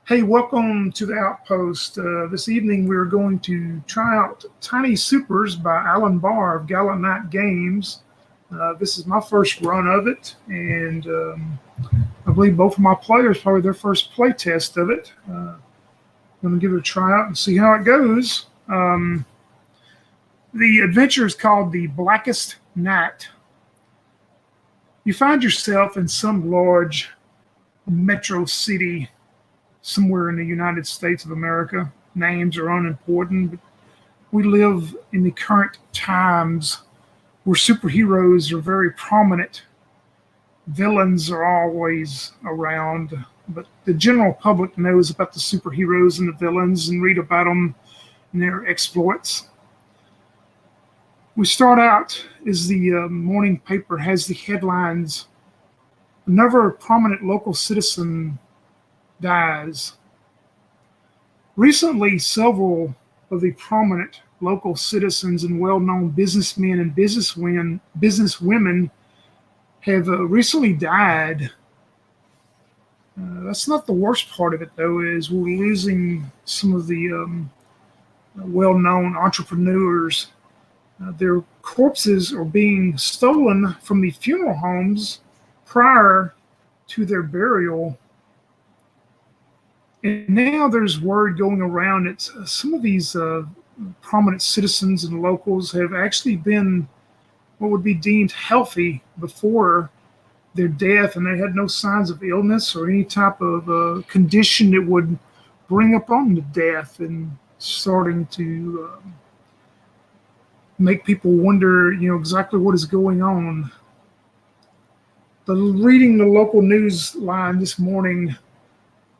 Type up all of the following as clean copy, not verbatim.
Hey, welcome to the Outpost. This evening we're going to try out Tiny Supers by Alan Barr of Gallant Games. This is my first run of it, and I believe both of my players probably their first play test of it. I'm going to give it a try out and see how it goes. The adventure is called The Blackest Night. You find yourself in some large metro city somewhere in the United States of America. Names are unimportant, but we live in the current times where superheroes are very prominent. Villains are always around, but the general public knows about the superheroes and the villains and read about them and their exploits. We start out as the morning paper has the headlines: another prominent local citizen dies. Recently, several of the prominent local citizens and well-known businessmen and businesswomen have recently died. That's not the worst part of it, though, is we're losing some of the well-known entrepreneurs. Their corpses are being stolen from the funeral homes prior to their burial. And now there's word going around that some of these prominent citizens and locals have actually been what would be deemed healthy before their death, and they had no signs of illness or any type of condition that would bring upon the death, and starting to make people wonder, exactly what is going on. Reading the local news line this morning,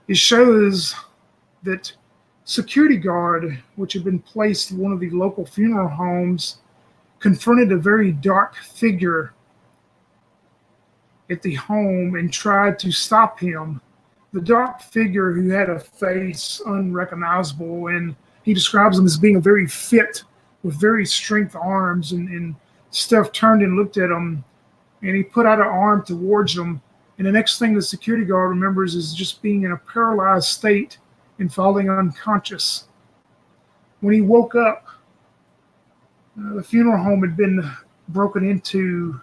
it shows that security guard, which had been placed in one of the local funeral homes, confronted a very dark figure at the home and tried to stop him. The dark figure, who had a face unrecognizable, and he describes him as being a very fit, with very strength arms, and Steph turned and looked at him, and he put out an arm towards him. And the next thing the security guard remembers is just being in a paralyzed state and falling unconscious. When he woke up, the funeral home had been broken into,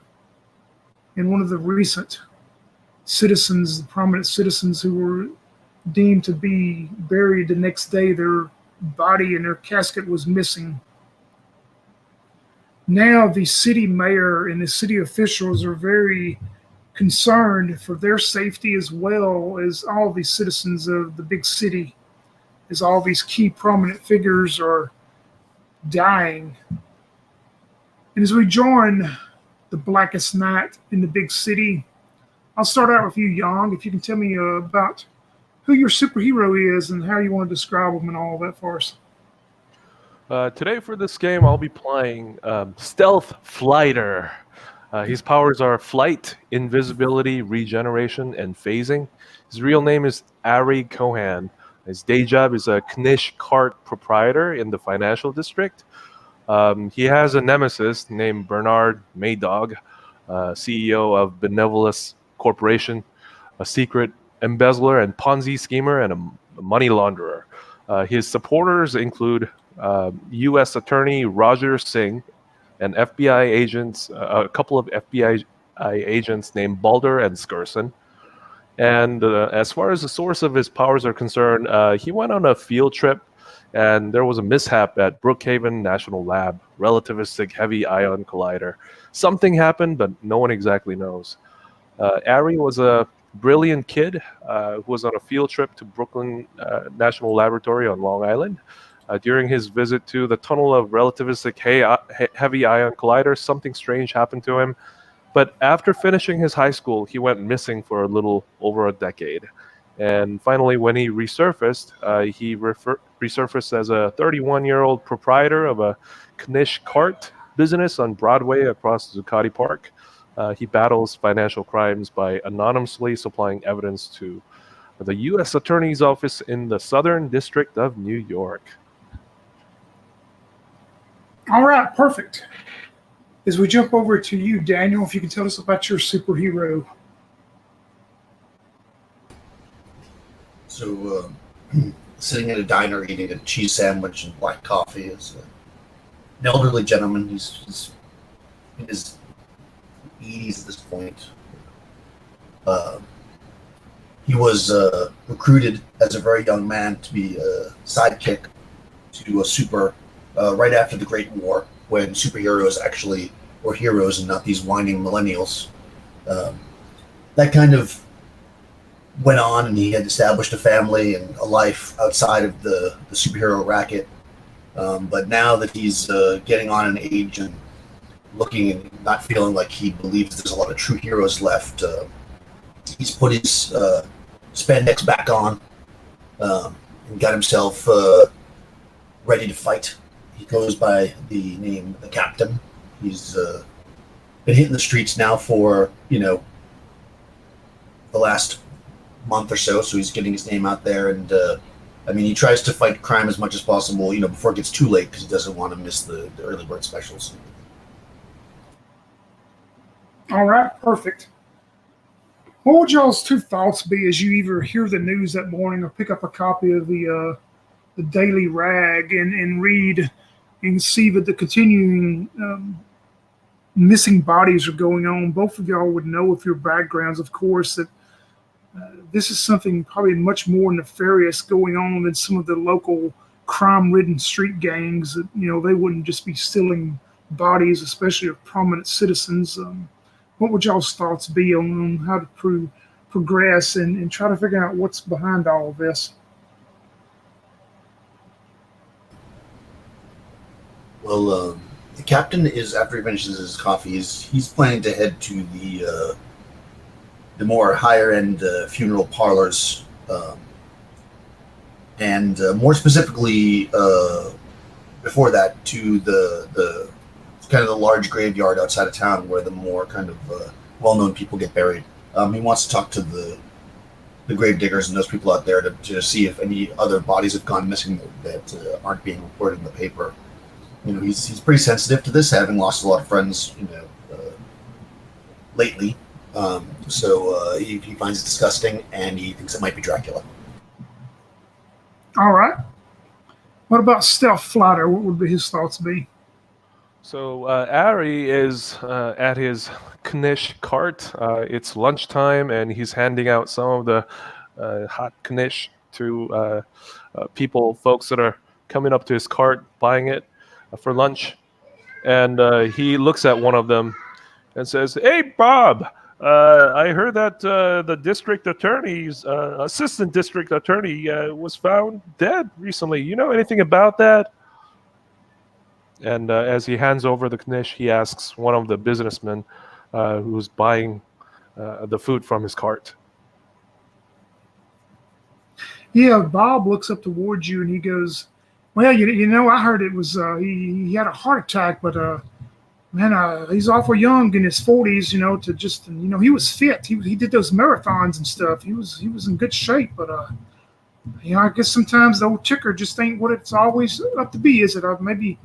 and one of the recent citizens, the prominent citizens who were deemed to be buried the next day, their body and their casket was missing. Now the city mayor and the city officials are very concerned for their safety, as well as all the citizens of the big city, as all these key prominent figures are dying. And as we join the blackest night in the big city, I'll start out with you, Young. If you can tell me about who your superhero is and how you want to describe him and all that for us. Today for this game, I'll be playing Stealth Flighter. His powers are flight, invisibility, regeneration, and phasing. His real name is Ari Cohan. His day job is a Knish cart proprietor in the financial district. He has a nemesis named Bernard Maydog, CEO of Benevolus Corporation, a secret embezzler and Ponzi schemer, and a money launderer. His supporters include U.S. Attorney Roger Singh, and FBI agents, a couple of FBI agents named Balder and Skurson. And as far as the source of his powers are concerned, he went on a field trip, and there was a mishap at Brookhaven National Lab, relativistic heavy ion collider. Something happened, but no one exactly knows. Ari was a brilliant kid who was on a field trip to Brooklyn National Laboratory on Long Island. During his visit to the tunnel of relativistic heavy ion collider, something strange happened to him. But after finishing his high school, he went missing for a little over a decade. And finally, when he resurfaced, he resurfaced as a 31-year-old proprietor of a Knish cart business on Broadway across Zuccotti Park. He battles financial crimes by anonymously supplying evidence to the U.S. Attorney's Office in the Southern District of New York. All right, perfect. As we jump over to you, Daniel, if you can tell us about your superhero. So sitting at a diner eating a cheese sandwich and black coffee. Is an elderly gentleman. He's in his 80s at this point. Uh, he was recruited as a very young man to be a sidekick to a super right after the Great War, when superheroes actually were heroes and not these whining millennials. That kind of went on, and he had established a family and a life outside of the superhero racket. But now that he's getting on in age and looking and not feeling like he believes there's a lot of true heroes left, he's put his spandex back on and got himself ready to fight. He goes by the name the Captain. He's been hitting the streets now for the last month or so he's getting his name out there, and he tries to fight crime as much as possible, before it gets too late, because he doesn't want to miss the early bird specials. All right, perfect. What would y'all's two thoughts be as you either hear the news that morning or pick up a copy of the Daily Rag and read and see that the continuing missing bodies are going on? Both of y'all would know with your backgrounds, of course, that this is something probably much more nefarious going on than some of the local crime-ridden street gangs. That they wouldn't just be stealing bodies, especially of prominent citizens. What would y'all's thoughts be on how to progress and try to figure out what's behind all of this? Well, the captain is, after he finishes his coffee, he's planning to head to the more higher end funeral parlors, and more specifically, before that, to the kind of the large graveyard outside of town where the more kind of well-known people get buried. He wants to talk to the grave diggers and those people out there to see if any other bodies have gone missing that aren't being reported in the paper. He's pretty sensitive to this, having lost a lot of friends, lately. So he finds it disgusting, and he thinks it might be Dracula. All right. What about Stealth Flighter? What would his thoughts be? So Ari is at his knish cart. It's lunchtime, and he's handing out some of the hot knish to folks that are coming up to his cart, buying it for lunch. And he looks at one of them and says, "Hey, Bob, I heard that the district attorney's assistant district attorney was found dead recently. You know anything about that?" And as he hands over the knish, he asks one of the businessmen who's buying the food from his cart. Yeah, Bob looks up towards you and he goes, "Well, I heard it was he had a heart attack, but man, he's awful young in his 40s, to just, he was fit. He did those marathons and stuff. He was in good shape, but I guess sometimes the old ticker just ain't what it's always up to be, is it? Maybe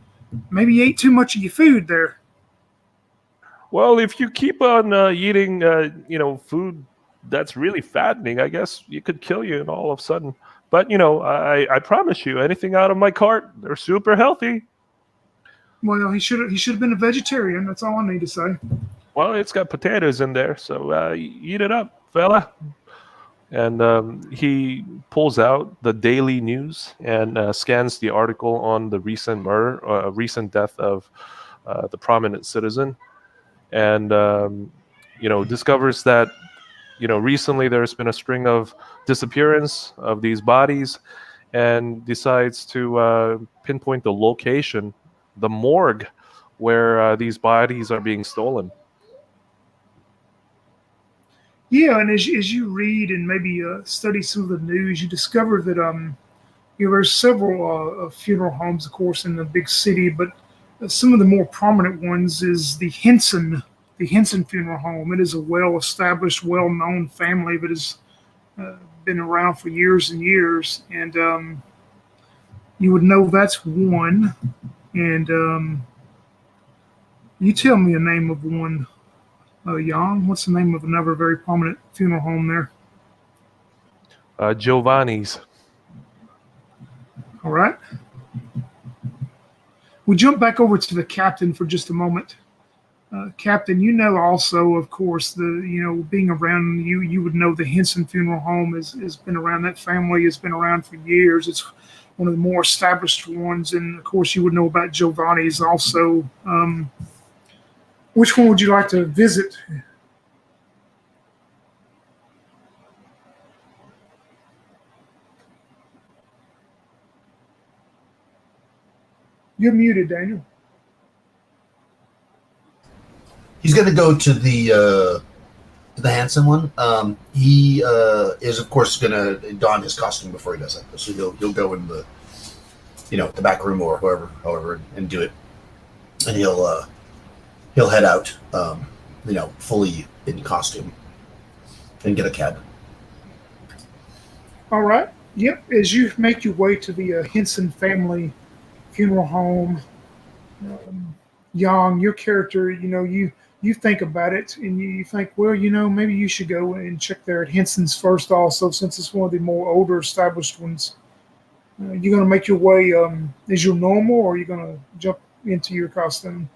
you ate too much of your food there." Well, if you keep on eating, food that's really fattening, I guess you could kill you and all of a sudden. But, I promise you, anything out of my cart, they're super healthy. Well, he should have been a vegetarian. That's all I need to say. Well, it's got potatoes in there, so eat it up, fella. And he pulls out the Daily News and scans the article on the recent murder, recent death of the prominent citizen, and discovers that recently there's been a string of disappearance of these bodies, and decides to pinpoint the location, the morgue, where these bodies are being stolen. Yeah, and as you read and maybe study some of the news, you discover that there's several funeral homes, of course, in the big city, but some of the more prominent ones is the Henson Funeral Home. It is a well-established, well-known family that has been around for years and years, and you would know that's one. And you tell me a name of one. Jan, what's the name of another very prominent funeral home there? Giovanni's. All right. We jump back over to the captain for just a moment. Captain, you know also, of course, being around you, you would know the Henson Funeral Home has been around. That family has been around for years. It's one of the more established ones, and of course, you would know about Giovanni's also. Which one would you like to visit? You're muted, Daniel. He's going to go to the Hanson one. He is, of course, going to don his costume before he does that. So he'll go in the back room or however, and do it. And he'll head out, fully in costume, and get a cab. All right. Yep. As you make your way to the Henson family funeral home, Young, your character, you think about it and you think, well, maybe you should go and check there at Henson's first also, since it's one of the more older established ones. You're going to make your way as your normal, or are you going to jump into your costume?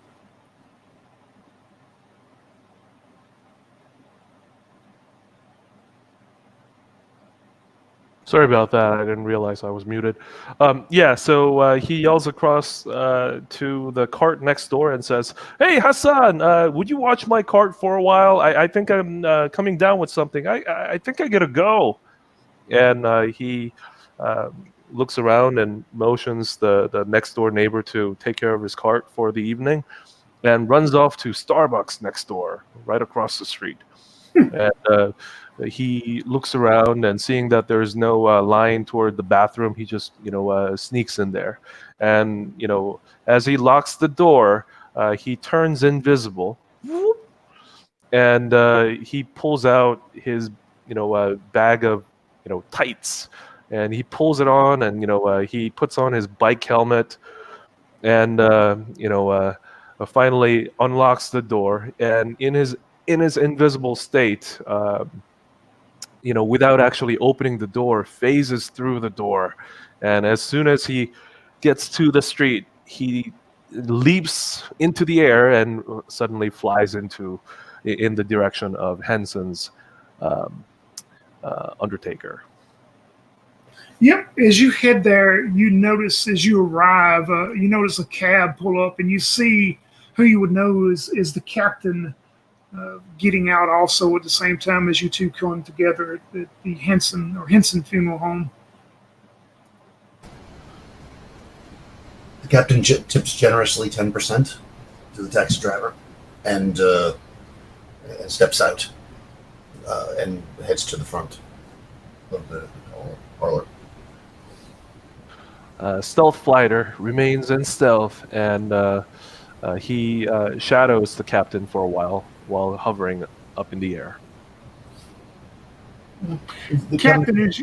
Sorry about that. I didn't realize I was muted. So he yells across to the cart next door and says, "Hey, Hassan, would you watch my cart for a while? I think I'm coming down with something. I think I gotta go." And he looks around and motions the next door neighbor to take care of his cart for the evening, and runs off to Starbucks next door, right across the street. And he looks around, and seeing that there's no line toward the bathroom, he just sneaks in there. And as he locks the door, he turns invisible, and he pulls out his bag of tights, and he pulls it on, and he puts on his bike helmet, and finally unlocks the door, and in his invisible state, without actually opening the door, phases through the door. And as soon as he gets to the street, he leaps into the air and suddenly flies in the direction of Henson's Undertaker. Yep. As you head there, you notice as you arrive, you notice a cab pull up, and you see who you would know is the captain getting out also at the same time as you two come together at the Henson Funeral Home. The captain tips generously 10% to the taxi driver, and steps out and heads to the front of the parlor. Stealth Flighter remains in stealth, and he shadows the captain for a while hovering up in the air. Captain, as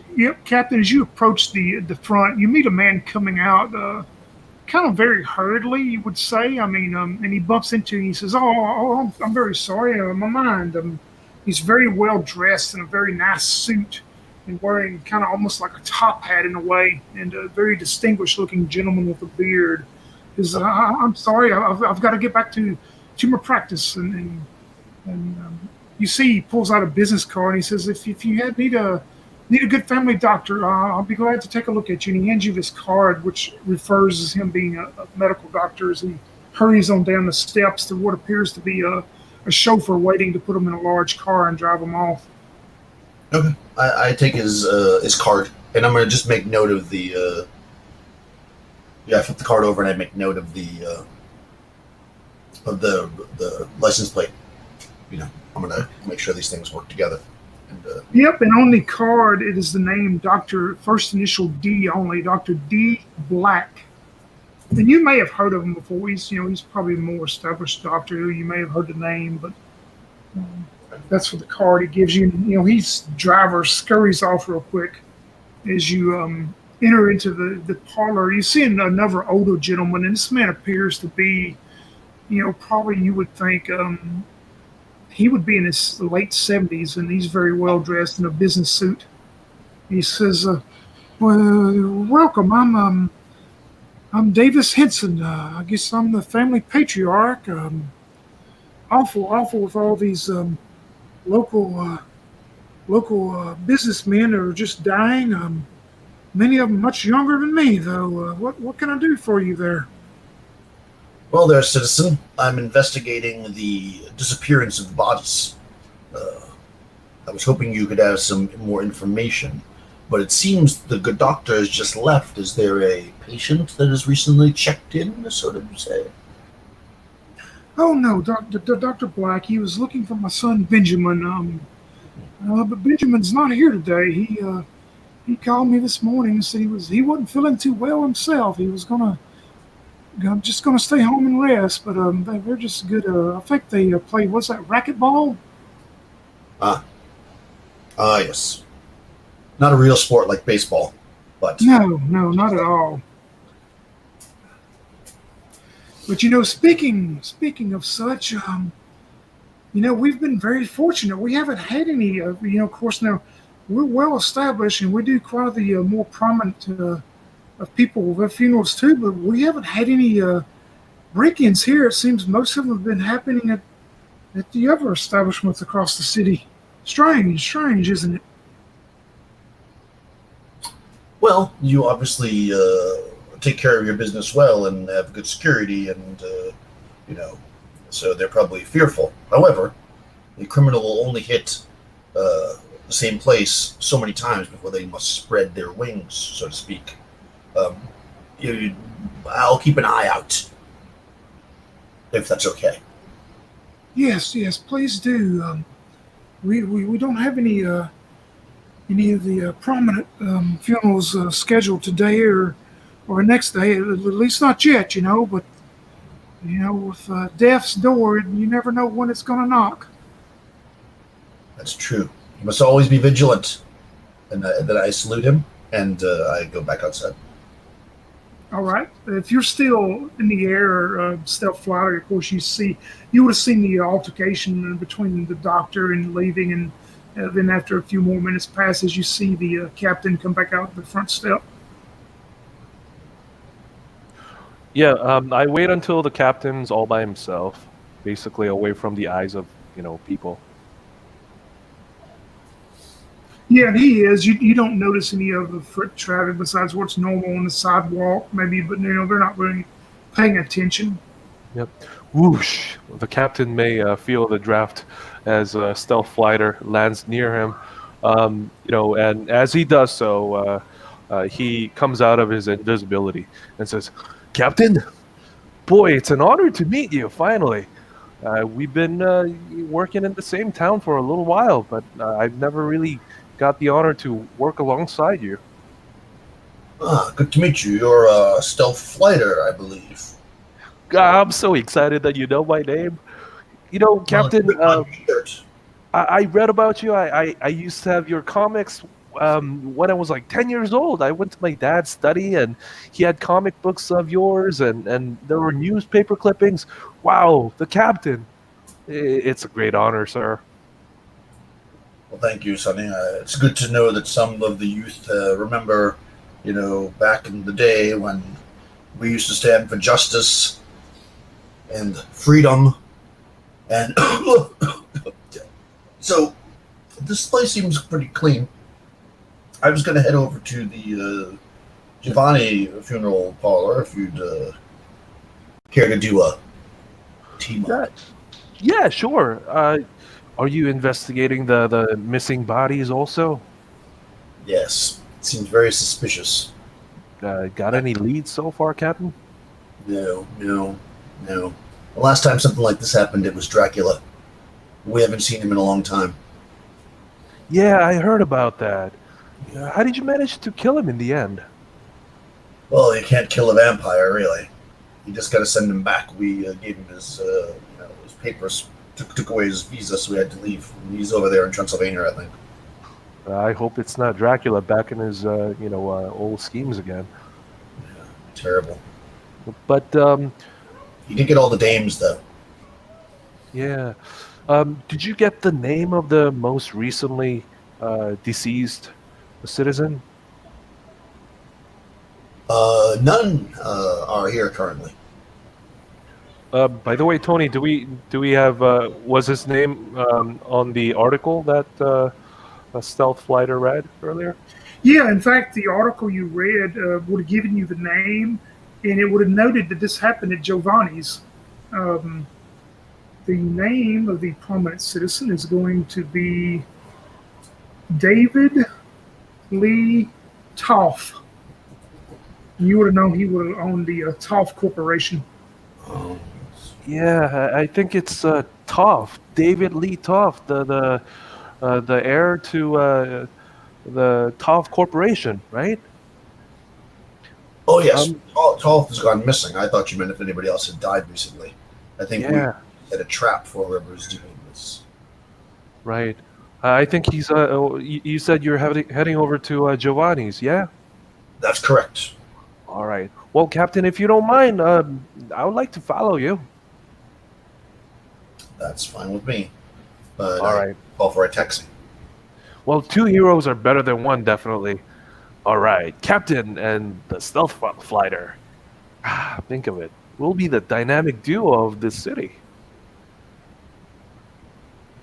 you approach the front, you meet a man coming out, kind of very hurriedly, you would say. I mean, and he bumps into you. And he says, "Oh, I'm very sorry. My mind." He's very well dressed in a very nice suit, and wearing kind of almost like a top hat in a way, and a very distinguished looking gentleman with a beard. He says, "I'm sorry. I've got to get back to my practice." And you see, he pulls out a business card, and he says, "If you need a good family doctor, I'll be glad to take a look at you." And he hands you this card, which refers as him being a medical doctor, as he hurries on down the steps to what appears to be a chauffeur waiting to put him in a large car and drive him off. Okay, I take his card, and I'm going to just make note of the. I flip the card over, and I make note of the license plate. I'm going to make sure these things work together. Yep, and on the card, it is the name Dr. First initial D only, Dr. D. Black. And you may have heard of him before. He's probably a more established doctor. You may have heard the name, but that's what the card he gives you. His driver scurries off real quick as you enter into the parlor. You see another older gentleman, and this man appears to be, probably you would think he would be in his late 70s, and he's very well dressed in a business suit. He says, "Well, welcome. I'm Davis Henson. I guess I'm the family patriarch. Awful with all these local businessmen are just dying. Many of them much younger than me, though. What can I do for you there? Well, there, citizen. I'm investigating the disappearance of the bodies. Uh, I was hoping you could have some more information, but it seems the good doctor has just left. Is there a patient that has recently checked in, so to say? Oh no, Doctor Black. He was looking for my son Benjamin. But Benjamin's not here today. He called me this morning and said he wasn't feeling too well himself. He was just gonna stay home and rest. But they're just good. I think they play. What's that? Racquetball? Ah, yes. Not a real sport like baseball, but No, not at all. But speaking of such, we've been very fortunate. We haven't had any. Of course, now we're well established and we do quite the more prominent of people with funerals too. But we haven't had any break-ins here. It seems most of them have been happening at the other establishments across the city. Strange, isn't it? well, you obviously take care of your business well and have good security, and you know, so they're probably fearful. However, the criminal will only hit the same place so many times before they must spread their wings, so to speak. Um, you, I'll keep an eye out if that's okay. Yes, please do. We don't have any of the prominent funerals scheduled today or next day. At least not yet, But with death's door, you never know when it's going to knock. That's true. You must always be vigilant. And then I salute him, and I go back outside. All right. If you're still in the air, stealth flighter, of course, you would have seen the altercation between the doctor and leaving, and then after a few more minutes passes, you see the captain come back out the front step. Yeah, I wait until the captain's all by himself, basically away from the eyes of people. Yeah, and he is. You don't notice any of the foot traffic besides what's normal on the sidewalk, maybe, but they're not really paying attention. Yep. Whoosh! The captain may feel the draft as a stealth fighter lands near him. And as he does so, he comes out of his invisibility and says, "Captain, boy, it's an honor to meet you. Finally, we've been working in the same town for a little while, but I've never really got the honor to work alongside you." Ah, good to meet you. You're a stealth fighter, I believe. I'm so excited that you know my name. Captain, I read about you. I used to have your comics when I was like 10 years old. I went to my dad's study and he had comic books of yours and there were newspaper clippings. Wow, the captain. It's a great honor, sir. Well, thank you, Sonny. It's good to know that some of the youth remember, back in the day when we used to stand for justice and freedom. And so this place seems pretty clean. I was going to head over to the Giovanni funeral parlor if you'd care to do a team up. Yeah, sure. Are you investigating the missing bodies also? Yes, it seems very suspicious. Got any leads so far, Captain? No. The last time something like this happened, it was Dracula. We haven't seen him in a long time. Yeah, I heard about that. How did you manage to kill him in the end? Well, you can't kill a vampire, really. You just got to send him back. We gave him his papers, took away his visa, so we had to leave. He's over there in Transylvania, I think. I hope it's not Dracula back in his, old schemes again. Yeah, terrible. But he did get all the dames, though. Yeah. Did you get the name of the most recently deceased citizen? None are here currently. By the way, Tony, do we have was his name on the article that a stealth fighter read earlier? Yeah, in fact, the article you read would have given you the name, and it would have noted that this happened at Giovanni's. Um, the name of the prominent citizen is going to be David Lee Toff. You would have known he would have owned the Toff Corporation. Um, Yeah, I think it's Toff, David Lee Toff, the heir to the Toff Corporation, right? oh yes, Um, Tolf has gone missing. I thought you meant if anybody else had died recently. I think we yeah, had a trap for whoever was doing this. right. I think he's. You said you're heading over to Giovanni's, yeah? That's correct. All right. Well, Captain, if you don't mind, I would like to follow you. That's fine with me. But All I right. call for a taxi. Well, two heroes are better than one, definitely. All right, Captain and the stealth fighter. Think of it. We'll be the dynamic duo of this city.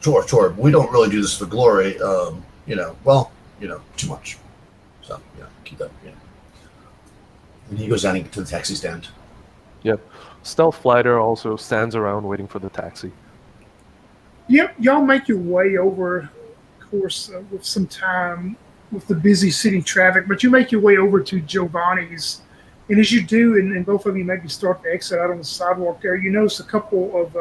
Sure. We don't really do this for glory. Too much. So, keep that. And he goes down to the taxi stand. Yep. Stealth fighter also stands around waiting for the taxi. Yep, y'all make your way over, of course, with some time with the busy city traffic, but you make your way over to Giovanni's. And as you do, and both of you maybe start to exit out on the sidewalk there, you notice a couple of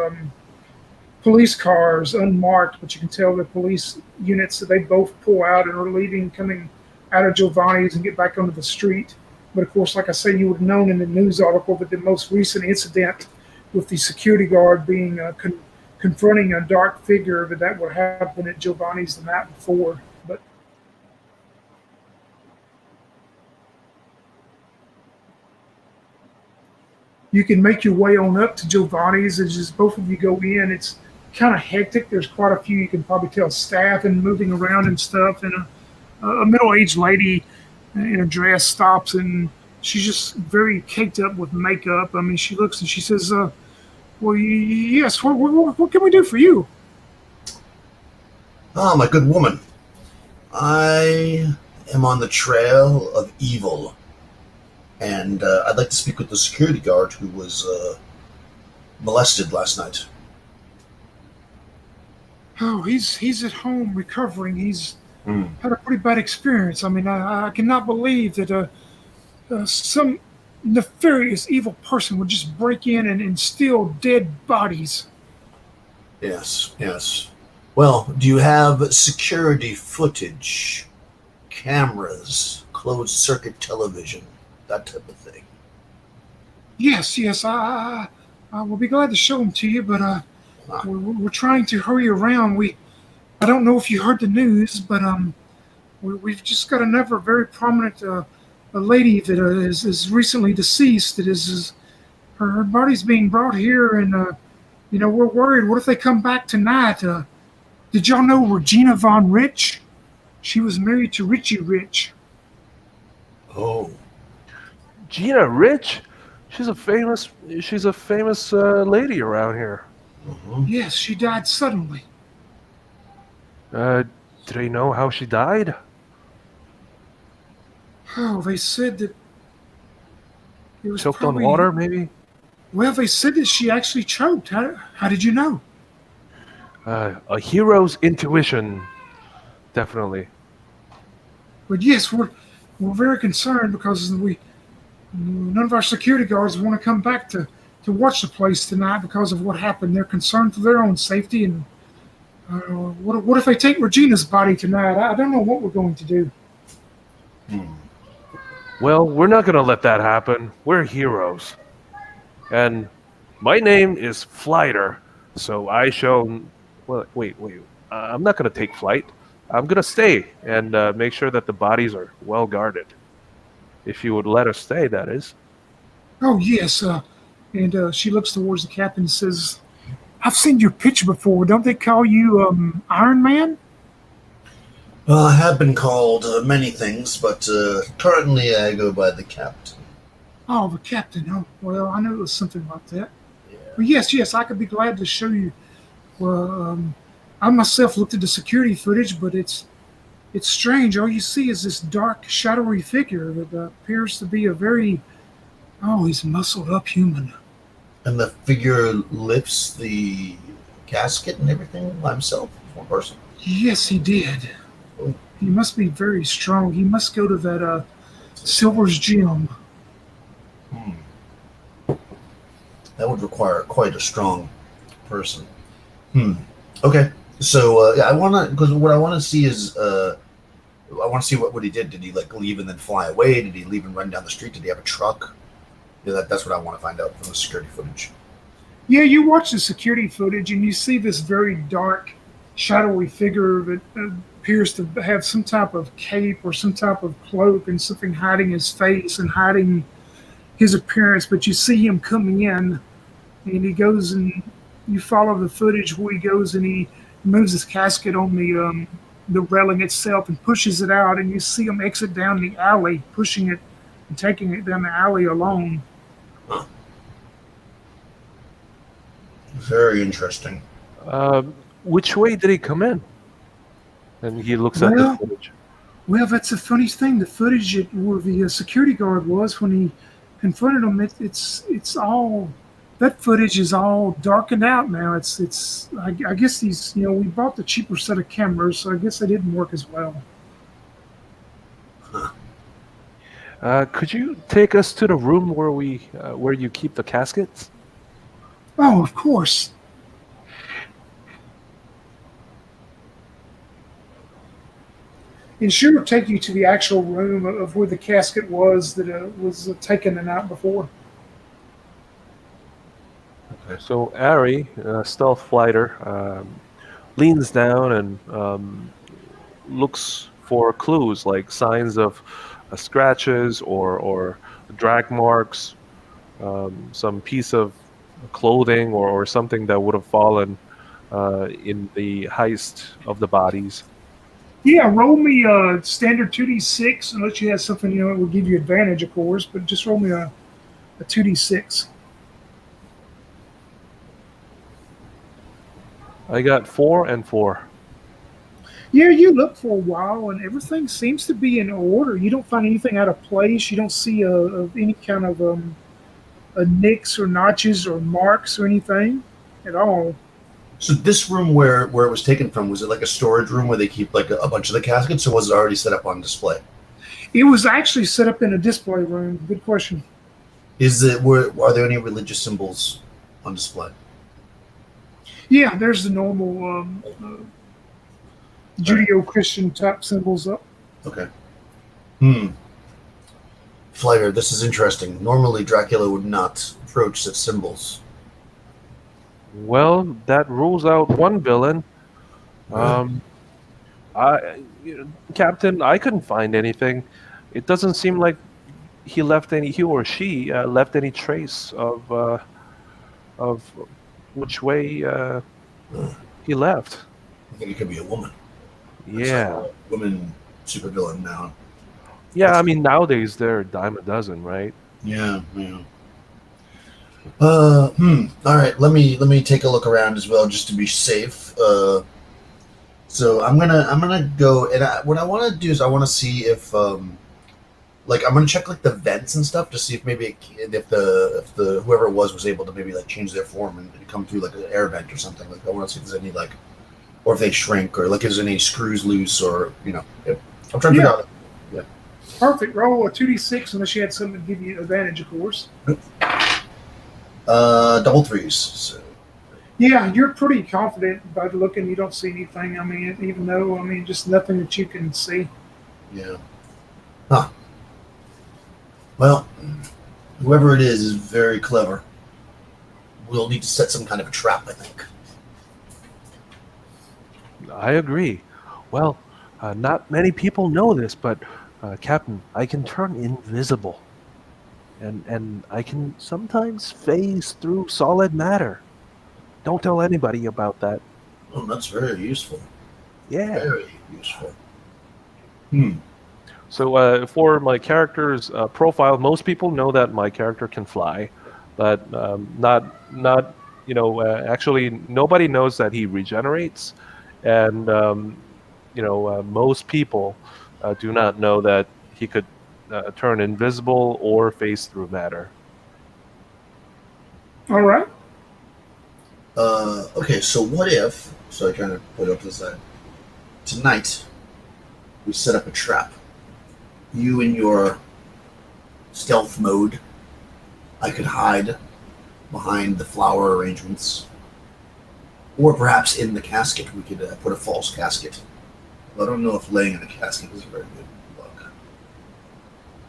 police cars unmarked, but you can tell they're police units that they both pull out and are leaving, coming out of Giovanni's and get back onto the street. But of course, like I say, you would have known in the news article that the most recent incident with the security guard being confronting a dark figure that would happen at Giovanni's the night before. But you can make your way on up to Giovanni's as just both of you go in. It's kind of hectic. There's quite a few, you can probably tell, staff and moving around and stuff. And a middle-aged lady in a dress stops, and she's just very caked up with makeup. I mean, she looks and she says, well, yes, what can we do for you? Ah, my good woman. I am on the trail of evil. And I'd like to speak with the security guard who was molested last night. Oh, he's at home recovering. He's Hmm. had a pretty bad experience. I mean, I cannot believe that some nefarious evil person would just break in and steal dead bodies. Yes. Well, do you have security footage, cameras, closed circuit television, that type of thing? Yes, I will be glad to show them to you, but we're trying to hurry around. I don't know if you heard the news, but we've just got another very prominent a lady that is recently deceased. That is her body's being brought here, and we're worried. What if they come back tonight? Did y'all know Regina Von Rich? She was married to Richie Rich. Oh, Gina Rich? She's a famous lady around here. mhm. Yes, she died suddenly. Do they know how she died? Oh, they said that it was Choked probably, on water, maybe? Well, they said that she actually choked. How did you know? A hero's intuition, definitely. But yes, we're very concerned because none of our security guards want to come back to watch the place tonight because of what happened. They're concerned for their own safety. And what if they take Regina's body tonight? I don't know what we're going to do. Hmm. Well, we're not gonna let that happen. We're heroes. And my name is Flighter, so I shall. Well, wait. I'm not gonna take flight. I'm gonna stay and make sure that the bodies are well guarded. If you would let us stay, that is. Oh yes, and she looks towards the captain and says, "I've seen your picture before. Don't they call you Iron Man?" Well, I have been called many things, but currently I go by the captain. Oh, the captain. Oh, well, I know it was something like that. Yeah. Well, yes, I could be glad to show you. Well, I myself looked at the security footage, but it's strange. All you see is this dark, shadowy figure that appears to be a very he's muscled up human. And the figure lifts the casket and everything by himself, one person. Yes, he did. Oh. He must be very strong. He must go to that Silver's gym. Hmm. That would require quite a strong person. Okay. So yeah, I want to because what I want to see is I want to see what he did. Did he like leave and then fly away? Did he leave and run down the street? Did he have a truck? Yeah, that's what I want to find out from the security footage. Yeah, you watch the security footage and you see this very dark, shadowy figure that appears to have some type of cape or some type of cloak and something hiding his face and hiding his appearance. But you see him coming in, and he goes and you follow the footage where he goes and he moves his casket on the railing itself and pushes it out, and you see him exit down the alley, pushing it and taking it down the alley alone. Huh. Very interesting. Which way did he come in? And he looks at the Well, footage. Well, that's the funniest thing. The footage where the security guard was when he confronted him, it's all that footage is all darkened out now. I guess these we bought the cheaper set of cameras, so I guess they didn't work as well. Could you take us to the room where you keep the caskets? Oh, of course. And sure will take you to the actual room of where the casket was that was taken the night before. Okay. So Ari, stealth fighter, leans down and looks for clues like signs of scratches or drag marks, some piece of clothing or something that would have fallen in the heist of the bodies. Yeah, roll me a standard 2d6, unless you have something that will give you advantage, of course, but just roll me a 2d6. I got 4 and 4. Yeah, you look for a while, and everything seems to be in order. You don't find anything out of place. You don't see any kind of nicks or notches or marks or anything at all. So this room where it was taken from, was it like a storage room where they keep like a bunch of the caskets, or was it already set up on display? It was actually set up in a display room. Good question. Are there any religious symbols on display? Yeah, there's the normal Judeo-Christian type symbols up. Okay. Flighter, this is interesting. Normally Dracula would not approach such symbols. Well, that rules out one villain. Captain, I couldn't find anything. It doesn't seem like he or she left any trace of which way he left. I think it could be a woman. Yeah. Like a woman supervillain now. Yeah, I mean, nowadays they're a dime a dozen, right? Yeah. All right, let me take a look around as well, just to be safe. So I'm gonna go, and what I want to do is I want to see if like I'm gonna check like the vents and stuff to see if maybe if the whoever it was able to maybe like change their form and come through like an air vent or something. Like I want to see if there's any like, or if they shrink, or like if there's any screws loose, or I'm trying to figure out. Yeah. Perfect. Roll a 2d6 unless you had something to give you advantage, of course. Double threes. So. Yeah, you're pretty confident by looking. You don't see anything. I mean, even though just nothing that you can see. Yeah. Huh. Well, whoever it is very clever. We'll need to set some kind of a trap, I think. I agree. Well, not many people know this, but Captain, I can turn invisible. And I can sometimes phase through solid matter. Don't tell anybody about that. Oh, that's very useful. Yeah. Very useful. So for my character's profile, most people know that my character can fly, but not actually nobody knows that he regenerates, and most people do not know that he could turn invisible or phase through matter. All right. Okay, so what if? So I kind of put up to the side. Tonight, we set up a trap. You in your stealth mode, I could hide behind the flower arrangements, or perhaps in the casket. We could put a false casket. I don't know if laying in a casket is a very good look,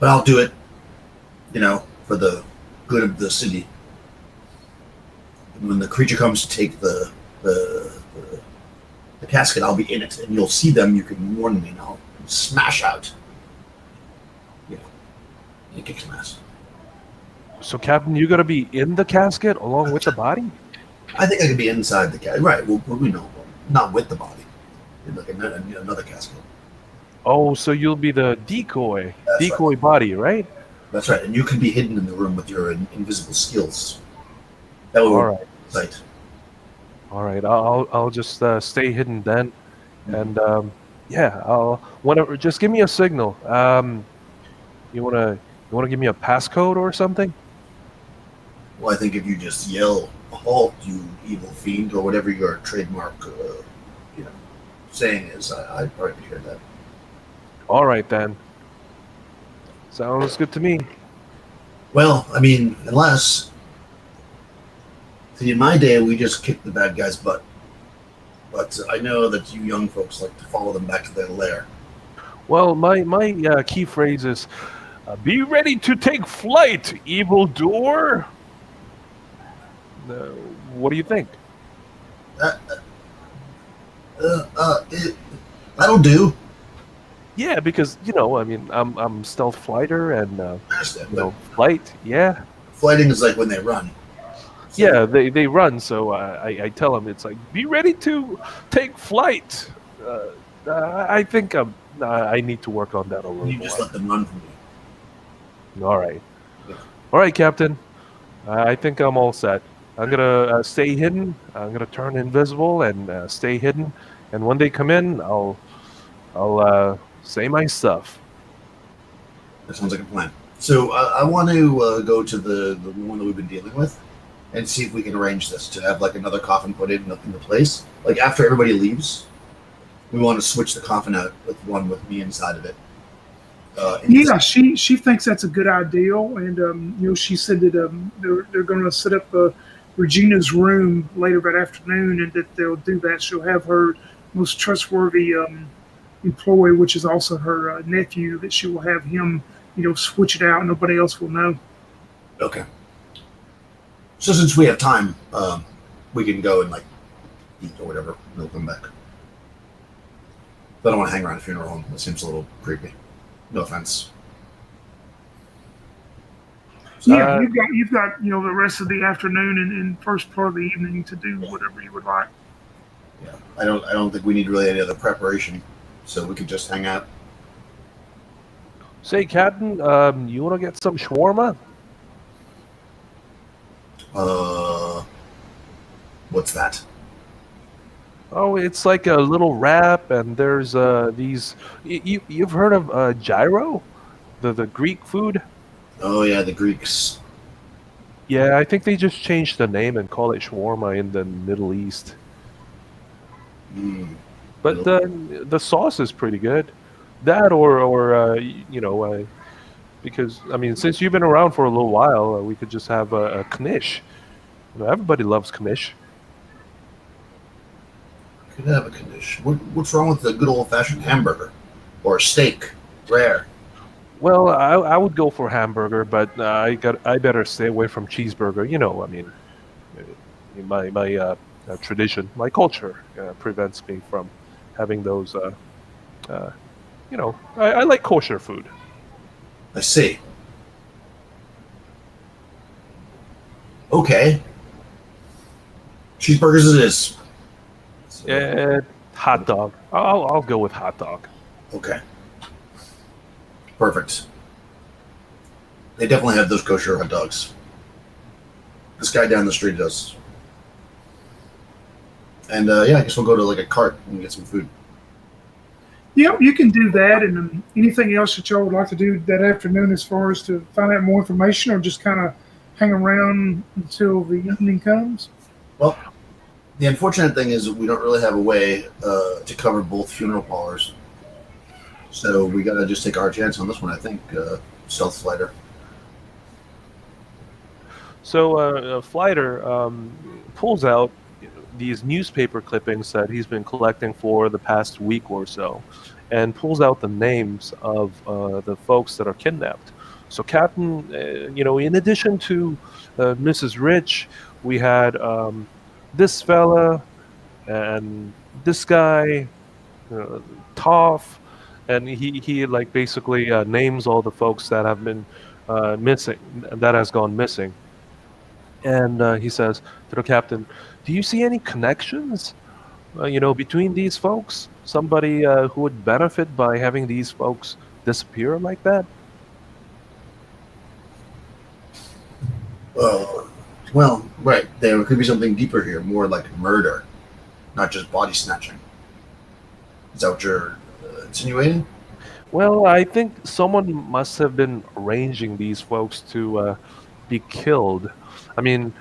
but I'll do it. For the good of the city. And when the creature comes to take the casket, I'll be in it, and you'll see them. You can warn me, and I'll smash out. And kick some ass. So, Captain, you got to be in the casket along with the body? I think I could be inside the casket. Right. Well, we know, not with the body. In like another casket. Oh, so you'll be the decoy Right. body, right? That's right. And you can be hidden in the room with your invisible skills. That will All right. sight. All right. I'll just stay hidden then, and I'll just give me a signal. You wanna give me a passcode or something? Well, I think if you just yell "halt, you evil fiend" or whatever your trademark, saying is, I'd probably hear that. All right then. Sounds good to me. Well, I mean, unless, see, in my day, we just kicked the bad guy's butt. But I know that you young folks like to follow them back to their lair. Well, my key phrase is, "Be ready to take flight, evildoer." Uh, what do you think? Uh, that'll do. Yeah, because I'm stealth fighter and I understand, but flight. Yeah, flighting is like when they run. So, yeah, they run. So I tell them it's like, be ready to take flight. I think I need to work on that a little you more. just let them run from you. All right, Yeah. all right, Captain. I think I'm all set. I'm gonna stay hidden. I'm gonna turn invisible and stay hidden. And when they come in, I'll say my stuff. That sounds like a plan. So I want to go to the one that we've been dealing with and see if we can arrange this to have like another coffin put in the place. Like after everybody leaves, we want to switch the coffin out with one with me inside of it. Yeah, she thinks that's a good idea, and she said that they're going to set up Regina's room later that afternoon, and that they'll do that. She'll have her most trustworthy employee, which is also her nephew, that she will have him, switch it out. Nobody else will know. Okay. So since we have time, we can go and like eat or whatever, and we'll come back. But I don't want to hang around a funeral home. That seems a little creepy. No offense. Yeah, you've got the rest of the afternoon and first part of the evening to do whatever you would like. Yeah, I don't think we need really any other preparation, so we could just hang out. Say, Captain, you want to get some shawarma? What's that? Oh, it's like a little wrap, and there's these. You've heard of gyro, the Greek food? Oh yeah, the Greeks. Yeah, I think they just changed the name and call it shawarma in the Middle East. Mm. But the sauce is pretty good. That or because I mean, since you've been around for a little while, we could just have a knish. Everybody loves knish. Could have a condition. What's wrong with the good old-fashioned hamburger or a steak? Rare. Well, I would go for hamburger, but I better stay away from cheeseburger. I mean, my tradition, my culture prevents me from having those. I like kosher food. I see. Okay. Cheeseburgers it is. Hot dog. I'll go with hot dog. Okay. Perfect. They definitely have those kosher hot dogs. This guy down the street does. And yeah, I guess we'll go to like a cart and get some food. Yep, you can do that. And anything else that y'all would like to do that afternoon as far as to find out more information or just kind of hang around until the evening comes? Well, the unfortunate thing is that we don't really have a way to cover both funeral parlors. So we got to just take our chance on this one, I think, Stealth Fighter. So Flighter pulls out these newspaper clippings that he's been collecting for the past week or so, and pulls out the names of the folks that are kidnapped. So, Captain, in addition to Mrs. Rich, we had this fella and this guy, Toff, and he like basically names all the folks that have been missing, that has gone missing. And he says to the captain, "Do you see any connections, between these folks? Somebody who would benefit by having these folks disappear like that?" Well, right. There could be something deeper here, more like murder, not just body snatching. Is that what you're insinuating? Well, I think someone must have been arranging these folks to be killed. I mean,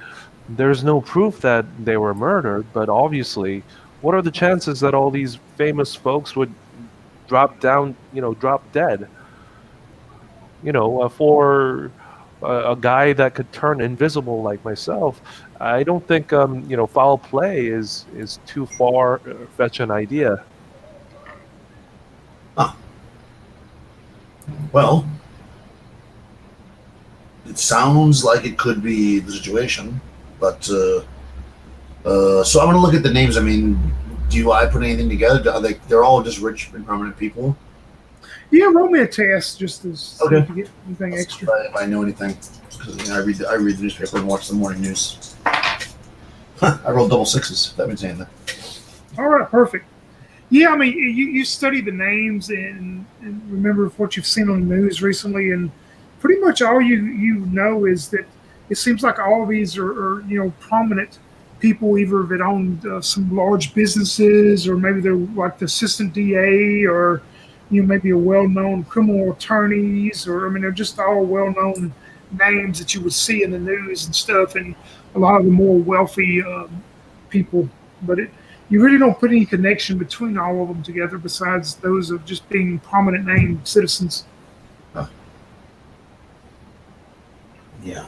there's no proof that they were murdered, but obviously, what are the chances that all these famous folks would drop down, drop dead? For a guy that could turn invisible like myself, I don't think, foul play is too far fetch an idea. Huh. Well, it sounds like it could be the situation, but so I'm going to look at the names. I mean, do I put anything together? They're all just rich and prominent people. Yeah, roll me a test just as Okay. to get anything extra. If I know anything, because I read the newspaper and watch the morning news. I rolled double sixes. If that means anything. All right, perfect. Yeah, I mean, you study the names and remember what you've seen on the news recently, and pretty much all you know is that it seems like all of these are prominent people, either that own some large businesses, or maybe they're like the assistant DA, or maybe a well-known criminal attorneys, or I mean, they're just all well-known names that you would see in the news and stuff, and a lot of the more wealthy people, but you really don't put any connection between all of them together besides those of just being prominent named citizens. Yeah.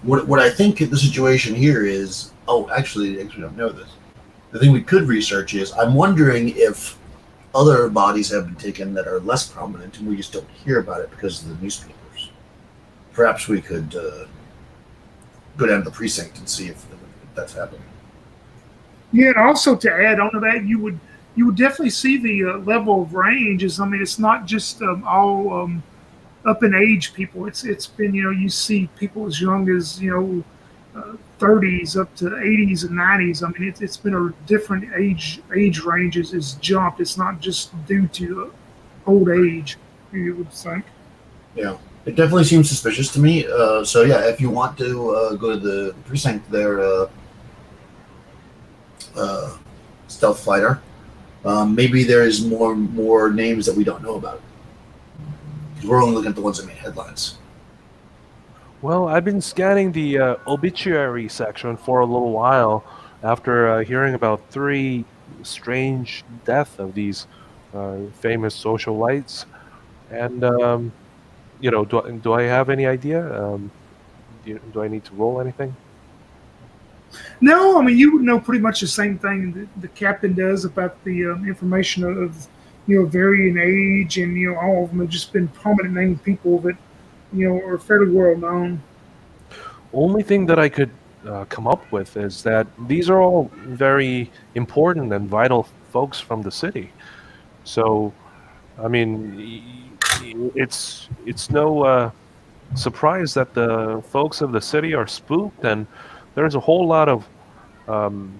What I think the situation here is, actually, I don't know this. The thing we could research is, I'm wondering if other bodies have been taken that are less prominent and we just don't hear about it because of the newspapers. Perhaps we could go down to the precinct and see if that's happening. Yeah, and also to add on to that, you would definitely see the level of range. I mean, it's not just all up in age people. It's been you see people as young as 30s up to 80s and 90s. I mean, it's been a different age ranges is jumped. It's not just due to old age. You would think. Yeah, it definitely seems suspicious to me. So yeah, if you want to go to the precinct there, Stealth Fighter, maybe there's more names that we don't know about. Because we're only looking at the ones that made headlines. Well, I've been scanning the obituary section for a little while after hearing about 3 strange deaths of these famous socialites. And, do I have any idea? Do I need to roll anything? No, I mean you would know pretty much the same thing that the captain does about the information of varying age, and all of them have just been prominent named people that are fairly well known. Only thing that I could come up with is that these are all very important and vital folks from the city. So, I mean, it's no surprise that the folks of the city are spooked, and there's a whole lot of um,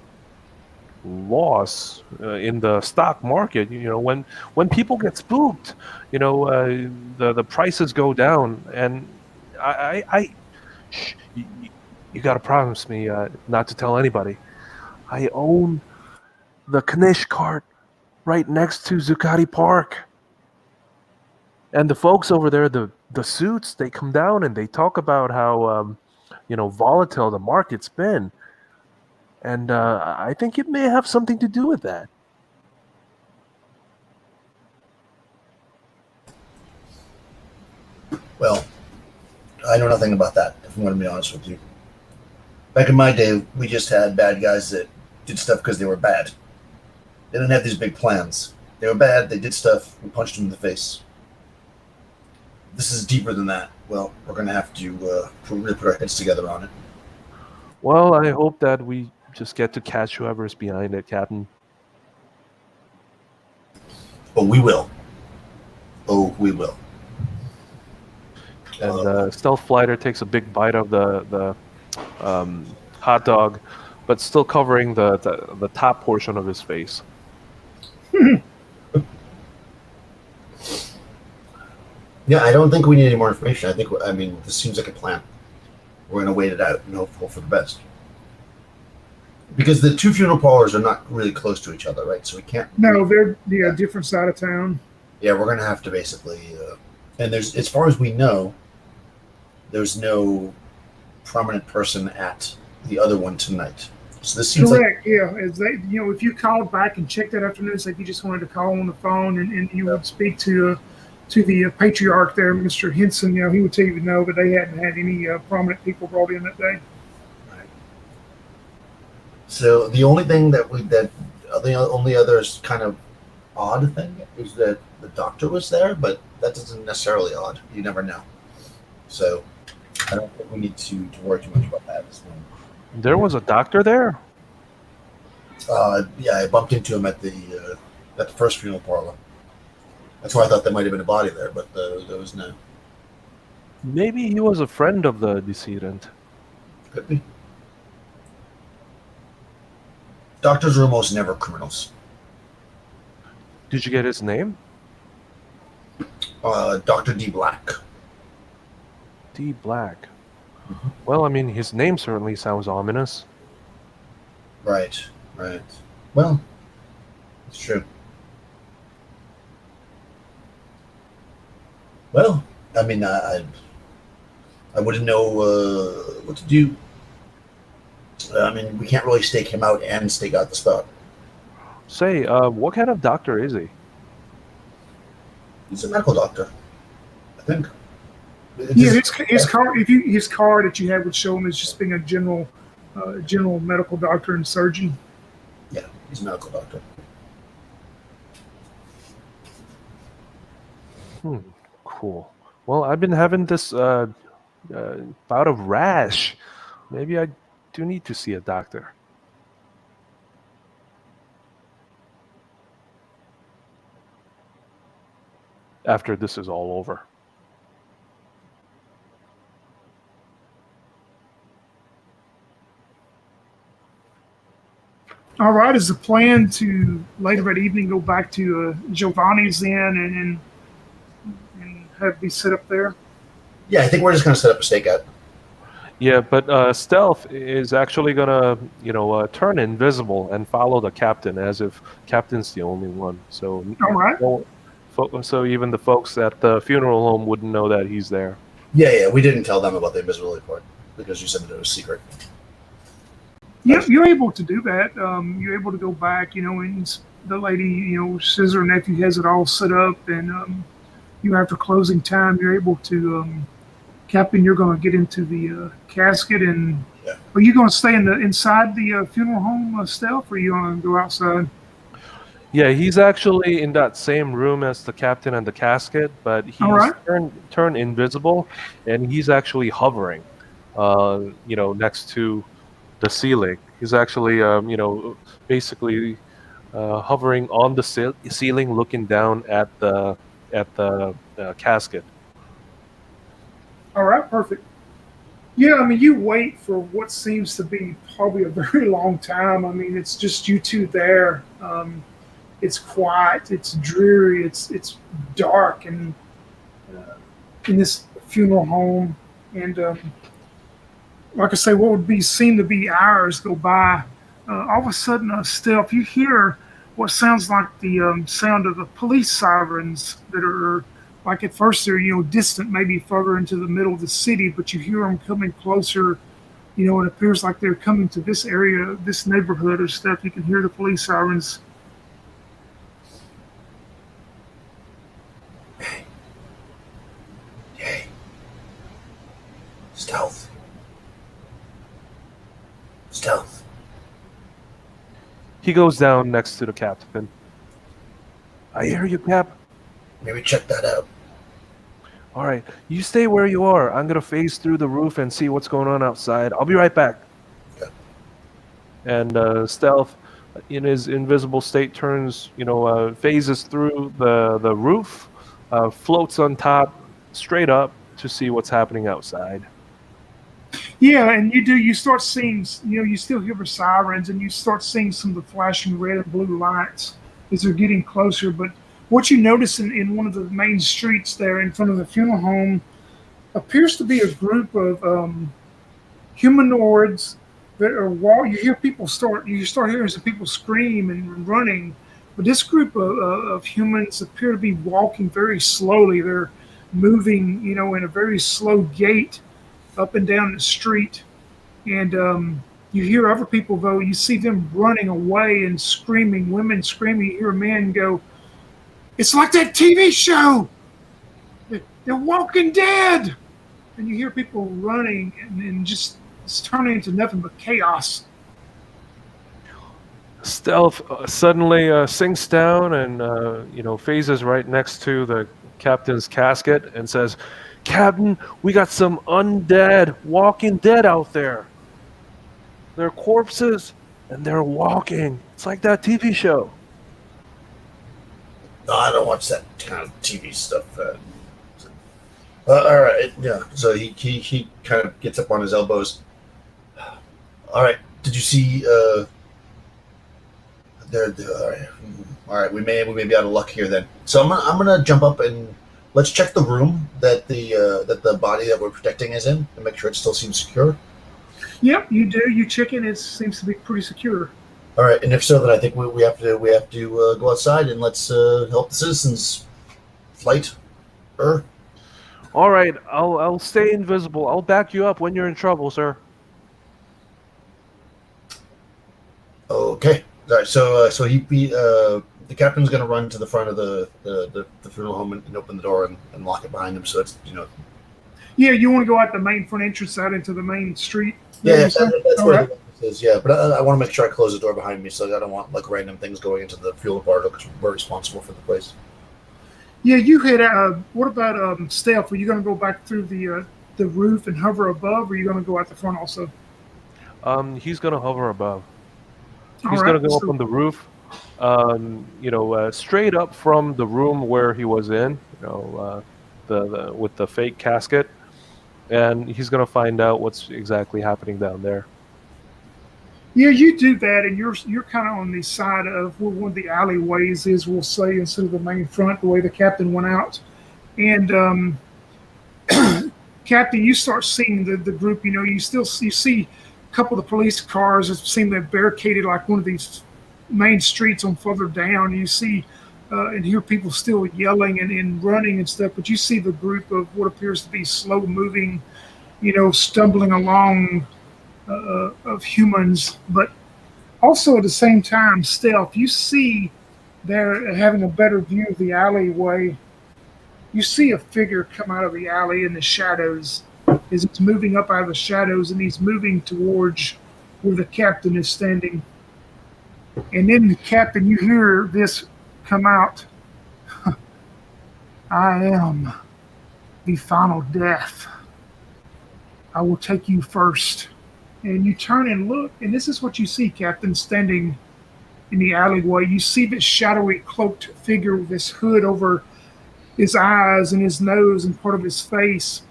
loss in the stock market. When people get spooked, the prices go down, and I shh, you got to promise me not to tell anybody. I own the Knish cart right next to Zuccotti Park. And the folks over there, the suits, they come down and they talk about how volatile the market's been, and I think it may have something to do with that. Well, I know nothing about that, if I'm going to be honest with you. Back in my day, we just had bad guys that did stuff because they were bad. They didn't have these big plans. They were bad, they did stuff, we punched them in the face. This is deeper than that. Well, we're going to have to really put our heads together on it. Well, I hope that we just get to catch whoever's behind it, Captain. Oh, we will. Oh, we will. And Stealth Flighter takes a big bite of the hot dog, but still covering the top portion of his face. Yeah, I don't think we need any more information. I mean, this seems like a plan. We're going to wait it out and hope for the best. Because the two funeral parlors are not really close to each other, right? So we can't. No, they're different side of town. Yeah, we're going to have to basically. And as far as we know, there's no prominent person at the other one tonight. So this seems correct. Yeah, as they, if you called back and checked that afternoon, say if you just wanted to call on the phone and you would speak to the patriarch there, Mr. Henson, he would tell you no, but they hadn't had any prominent people brought in that day. Right. So the only thing the only other kind of odd thing is that the doctor was there, but that isn't necessarily odd. You never know. So I don't think we need to worry too much about that at this moment. There was a doctor there? Yeah, I bumped into him at the first funeral parlor. That's why I thought there might have been a body there, but there was no. Maybe he was a friend of the decedent. Could be. Doctors are almost never criminals. Did you get his name? Dr. D. Black. D. Black. Well, I mean, his name certainly sounds ominous. Right. Well, it's true. Well, I mean, I wouldn't know what to do. I mean, we can't really stake him out and stake out the spot. Say, what kind of doctor is he? He's a medical doctor, I think. His card that you have would show him as just being a general medical doctor and surgeon. Yeah, he's a medical doctor. Cool. Well, I've been having this bout of rash. Maybe I do need to see a doctor. After this is all over. All right, is the plan to later that evening go back to Giovanni's then and have be set up there? Yeah, I think we're just going to set up a stakeout. Yeah, but Stealth is actually gonna, turn invisible and follow the captain as if captain's the only one. So, all right. So even the folks at the funeral home wouldn't know that he's there. Yeah, we didn't tell them about the invisibility part because you said that it was secret. Yeah, you're able to do that. You're able to go back, and the lady, says her nephew has it all set up, and after closing time, you're able to, Captain, you're going to get into the casket, and are you going to stay inside the funeral home, Stealth, or are you going to go outside? Yeah, he's actually in that same room as the captain and the casket, but he's turned invisible, and he's actually hovering, next to the ceiling. He's actually, basically hovering on the ceiling, looking down at the casket. All right, perfect. Yeah, I mean, you wait for what seems to be probably a very long time. I mean, it's just you two there. It's quiet, it's dreary, it's dark, and in this funeral home, and like I say, what would be seem to be hours go by. All of a sudden, Steph, you hear what sounds like the sound of the police sirens that are like at first they're distant, maybe further into the middle of the city, but you hear them coming closer. It appears like they're coming to this area, this neighborhood or stuff. You can hear the police sirens. Hey, stealth. Stealth. He goes down next to the captain. I hear you, Cap. Maybe check that out. All right, you stay where you are. I'm gonna phase through the roof and see what's going on outside. I'll be right back. Okay. And Stealth, in his invisible state, phases through the roof, floats on top, straight up to see what's happening outside. Yeah, and you start seeing, you still hear the sirens, and you start seeing some of the flashing red and blue lights as they're getting closer. But what you notice in one of the main streets there in front of the funeral home appears to be a group of humanoids that are you start hearing some people scream and running, but this group of humans appear to be walking very slowly. They're moving, in a very slow gait up and down the street, and you hear other people though. You see them running away and screaming, women screaming. You hear a man go, "It's like that TV show, The Walking Dead," and you hear people running, and just it's turning into nothing but chaos. Stealth suddenly sinks down and phases right next to the captain's casket and says, "Captain, we got some undead, walking dead out there. They're corpses and they're walking. It's like that TV show." No, I don't watch that kind of TV stuff. All right, yeah. So he kind of gets up on his elbows. All right, did you see? All right, we may be out of luck here then. So I'm gonna jump up and let's check the room that the body that we're protecting is in and make sure it still seems secure. Yep, you do. You check it. It seems to be pretty secure. All right, and if so, then I think we have to go outside and let's help the citizens. Flight, All right, I'll stay invisible. I'll back you up when you're in trouble, sir. Okay. All right. So the captain's going to run to the front of the funeral home and open the door and lock it behind him. So it's Yeah, you want to go out the main front entrance out into the main street. Yeah, that's where right. the entrance is. Yeah, but I want to make sure I close the door behind me, so I don't want like random things going into the fuel bar because we're responsible for the place. Yeah, you head out. What about stealth? Are you going to go back through the roof and hover above, or are you going to go out the front also? He's gonna hover above. All He's right, gonna go up on the roof, straight up from the room where he was in, the with the fake casket, and he's gonna find out what's exactly happening down there. Yeah, you do that, and you're kind of on the side of where one of the alleyways is, we'll say, instead of the main front, the way the captain went out. And Captain, you start seeing the group. You see a couple of the police cars that seem to have barricaded like one of these main streets on further down. You see and hear people still yelling and running and stuff, but you see the group of what appears to be slow moving, stumbling along. Of humans, but also at the same time, stealth. You see they're having a better view of the alleyway. You see a figure come out of the alley in the shadows as it's moving up out of the shadows, and he's moving towards where the captain is standing. And then the captain, you hear this come out. "I am the final death. I will take you first." And you turn and look, and this is what you see, Captain, standing in the alleyway. You see this shadowy, cloaked figure with this hood over his eyes and his nose and part of his face.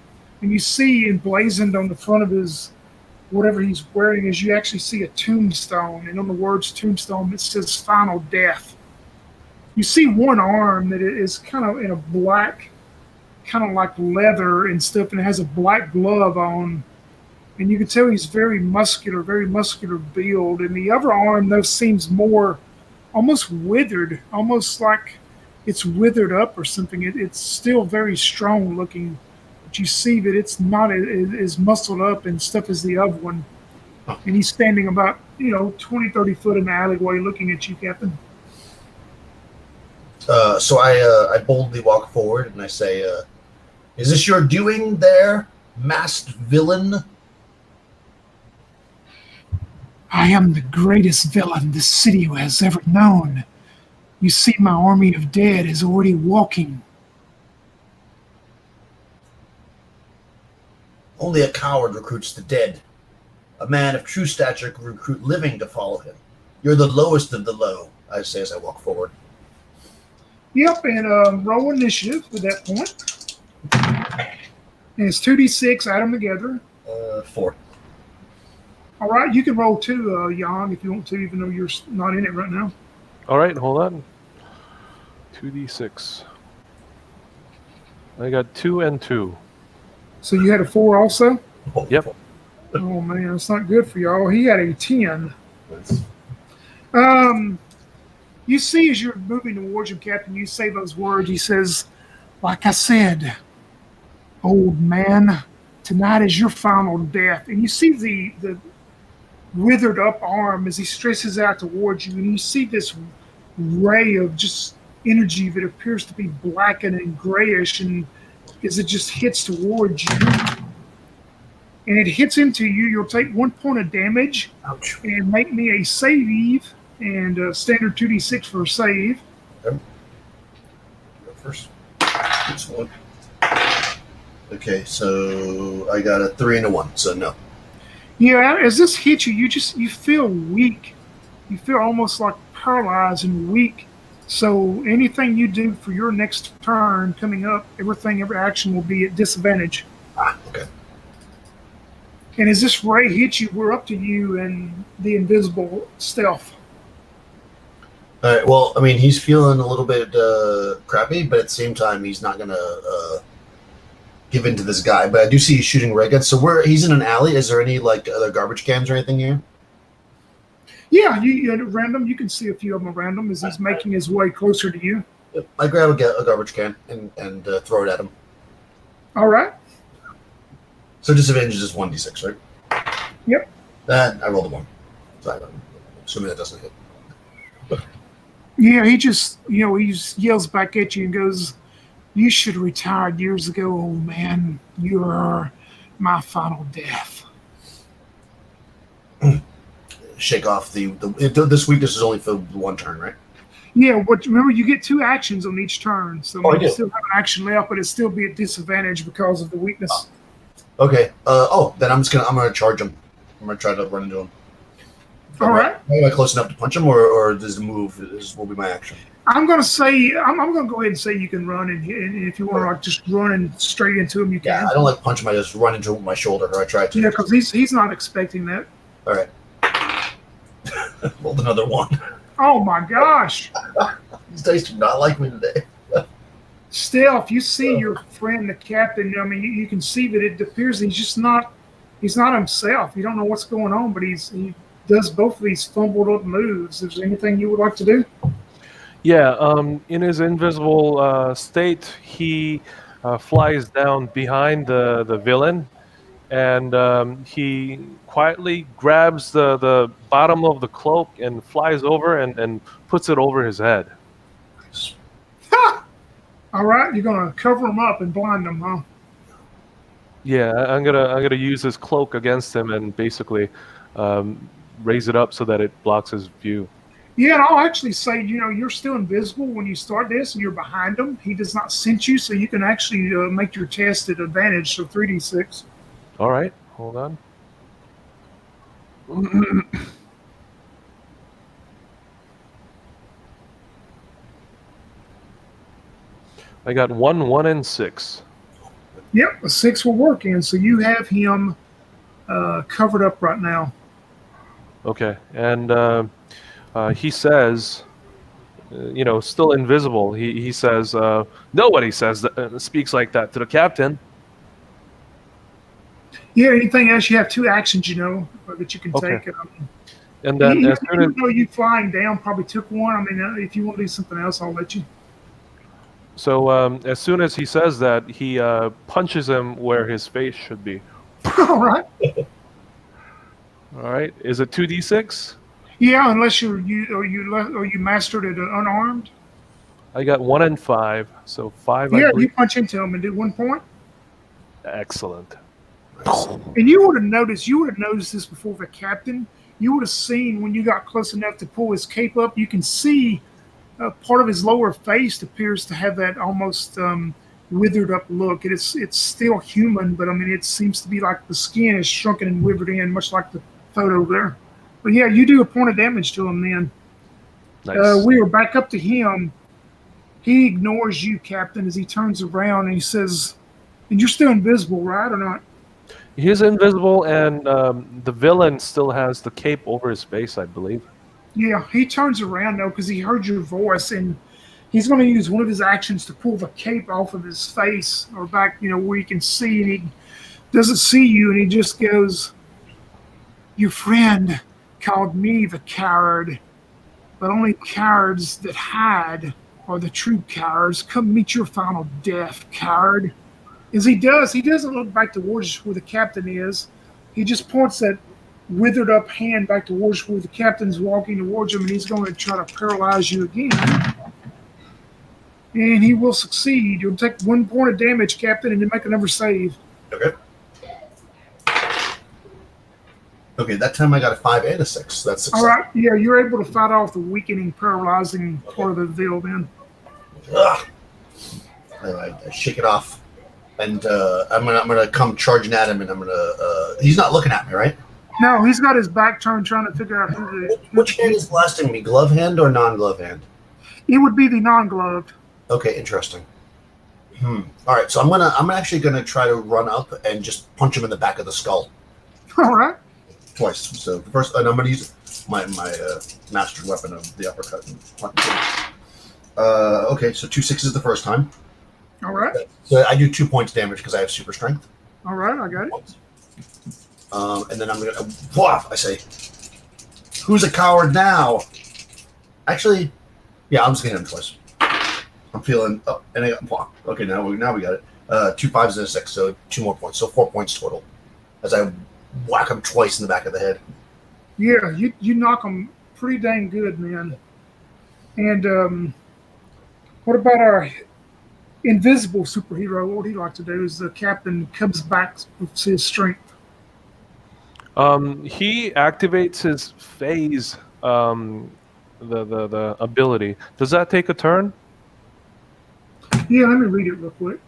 And you see emblazoned on the front of his whatever he's wearing is you actually see a tombstone, and on the words tombstone it says final death. You see one arm that is kind of in a black, kind of like leather and stuff, and it has a black glove on. And you can tell he's very muscular build. And the other arm, though, seems more almost withered, almost like it's withered up or something. It's still very strong looking, but you see that it's not as muscled up and stuff as the other one. And he's standing about, 20, 30 foot in the alleyway looking at you, Captain. So I boldly walk forward and I say, is this your doing there, masked villain? I am the greatest villain this city has ever known. You see, my army of dead is already walking. Only a coward recruits the dead. A man of true stature can recruit living to follow him. You're the lowest of the low, I say as I walk forward. Yep, and roll initiative at that point. And it's 2d6, add them together. 4. All right, you can roll 2, Jan, if you want to, even though you're not in it right now. All right, hold on. 2d6. I got 2 and 2. So you had a 4 also? Yep. Oh, man, it's not good for y'all. He had a 10. You see as you're moving towards him, Captain, you say those words. He says, like I said, old man, tonight is your final death. And you see the withered up arm as he stretches out towards you, and you see this ray of just energy that appears to be blackened and grayish, and as it just hits towards you, and it hits into you, you'll take 1 point of damage. Ouch. And make me a save, and standard 2d6 for a save. Okay. Go first. This one. Okay, so I got a 3 and a 1, so no. Yeah, as this hits you, you feel weak. You feel almost like paralyzed and weak. So anything you do for your next turn coming up, every action will be at disadvantage. Okay. And as this ray hits you, we're up to you and the invisible stealth. All right, well, I mean, he's feeling a little bit crappy, but at the same time, he's not going to give in to this guy. But I do see he's shooting ray guns. So he's in an alley. Is there any, other garbage cans or anything here? Yeah, you at random, you can see a few of them at random as he's making his way closer to you. Yep. I grab a garbage can and throw it at him. All right. So disadvantage is 1d6, right? Yep. That I rolled a 1. So I'm assuming that doesn't hit. Yeah, he just, he yells back at you and goes, "You should have retired years ago, old man. You're my final death." Shake off this weakness is only for 1 turn, right? Yeah, remember you get 2 actions on each turn, so I you do. still have an action left, but it still be at disadvantage because of the weakness. Okay. Then I'm gonna charge him. I'm gonna try to run into him. All right. Am I close enough to punch him, or does the move will be my action? I'm gonna say I'm gonna go ahead and say you can run, and if you want to just run and straight into him, you can. Yeah, I don't like punch him. I just run into him with my shoulder, or I try to. Yeah, because he's not expecting that. All right. Rolled another 1. Oh my gosh! These dice do not like me today. Stealth, you see your friend, the captain. I mean, you can see that it appears he's not himself. You don't know what's going on, but he does both of these fumbled up moves. Is there anything you would like to do? Yeah, in his invisible state, he flies down behind the villain, and he quietly grabs the bottom of the cloak and flies over and puts it over his head. Ha! All right, you're gonna cover him up and blind him, huh? Yeah, I'm gonna use his cloak against him and basically raise it up so that it blocks his view. Yeah, and I'll actually say, you're still invisible when you start this, and you're behind him. He does not sense you, so you can actually make your test at advantage. So 3d6. All right, hold on. I got 1, 1, and 6. Yep, a 6 will work, and so you have him covered up right now. Okay, and he says, still invisible. He says, nobody says that, speaks like that to the captain. Yeah, anything else? You have 2 actions, that you can Okay. take. And then as soon as Even though you flying down probably took one, I mean, if you want to do something else, I'll let you. as soon as he says that, he punches him where his face should be. All right. All right, is it 2d6? Yeah, unless you mastered it unarmed. I got 1 and 5, so 5. I Yeah, believe. you punch into him and do 1 point. Excellent. And you would have noticed this before the captain. You would have seen when you got close enough to pull his cape up, you can see part of his lower face appears to have that almost withered up look. It's still human, but I mean, it seems to be like the skin is shrunken and withered in, much like the photo there. But yeah, you do a point of damage to him then. Nice. We were back up to him. He ignores you, Captain, as he turns around and he says, and you're still invisible, right, or not? He's invisible, and the villain still has the cape over his face, I believe. Yeah, he turns around, though, because he heard your voice, and he's going to use one of his actions to pull the cape off of his face or back, where you can see, and he doesn't see you, and he just goes, your friend called me the coward, but only cowards that hide are the true cowards. Come meet your final death, coward. As he doesn't look back towards where the captain is. He just points that withered up hand back towards where the captain's walking towards him, and he's going to try to paralyze you again. And he will succeed. You'll take 1 point of damage, Captain, and you make another save. Okay. Okay, that time I got a 5 and a 6. That's success. All right. Yeah, you're able to fight off the weakening, paralyzing part of the veil then. Ugh. I shake it off, and I'm gonna come charging at him, and I'm gonna. He's not looking at me, right? No, he's got his back turned, trying to figure out who the. Which hand is blasting me? Glove hand or non-glove hand? It would be the non-gloved. Okay, interesting. All right, so I'm actually gonna try to run up and just punch him in the back of the skull. All right. Twice. So the first, and I'm gonna use my mastered weapon of the uppercut. Okay, so 2 6s the first time. All right. So I do 2 points damage because I have super strength. All right, I got it. And then I'm gonna, I say, who's a coward now? Actually, yeah, I'm just gonna hit him twice. I'm feeling, and I got, okay, now we got it. 2 5s and a 6, so 2 more points, so 4 points total. As I whack him twice in the back of the head. Yeah, you knock him pretty dang good, man. And what about our invisible superhero? What he'd like to do is the captain comes back with his strength. He activates his phase, the ability. Does that take a turn? Yeah, let me read it real quick.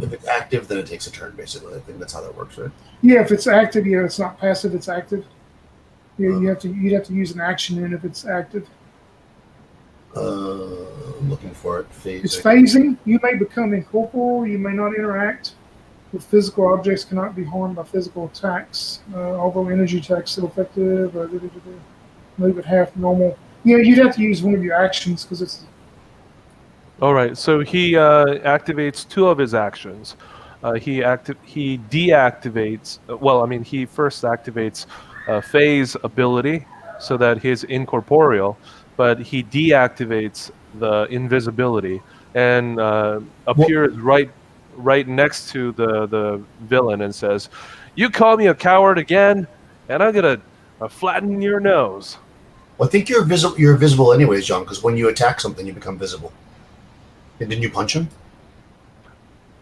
If it's active, then it takes a turn, basically. I think that's how that works, right? Yeah, if it's active, yeah, it's not passive, it's active. Yeah, you'd have to use an action in if it's active. Looking for it. It's phasing. You may become incorporeal. You may not interact with physical objects. Cannot be harmed by physical attacks. Although energy attacks still effective. Move at half normal. Yeah, you'd have to use one of your actions because it's. All right. So he activates 2 of his actions. He deactivates. He first activates phase ability so that he's incorporeal, but he deactivates the invisibility and appears right next to the villain and says, "You call me a coward again, and I'm gonna flatten your nose." Well, I think you're visible. You're visible anyways, John, because when you attack something, you become visible. And didn't you punch him?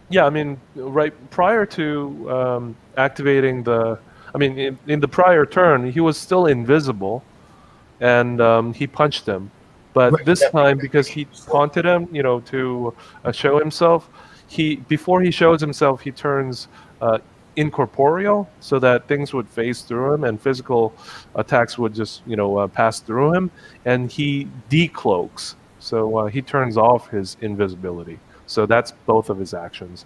Yeah, I mean, right prior to activating in the prior turn, he was still invisible, and he punched him. But Right, this time, because he taunted him, to show himself, before he shows himself, he turns incorporeal, so that things would phase through him, and physical attacks would just, pass through him, and he decloaks. So he turns off his invisibility. So that's both of his actions.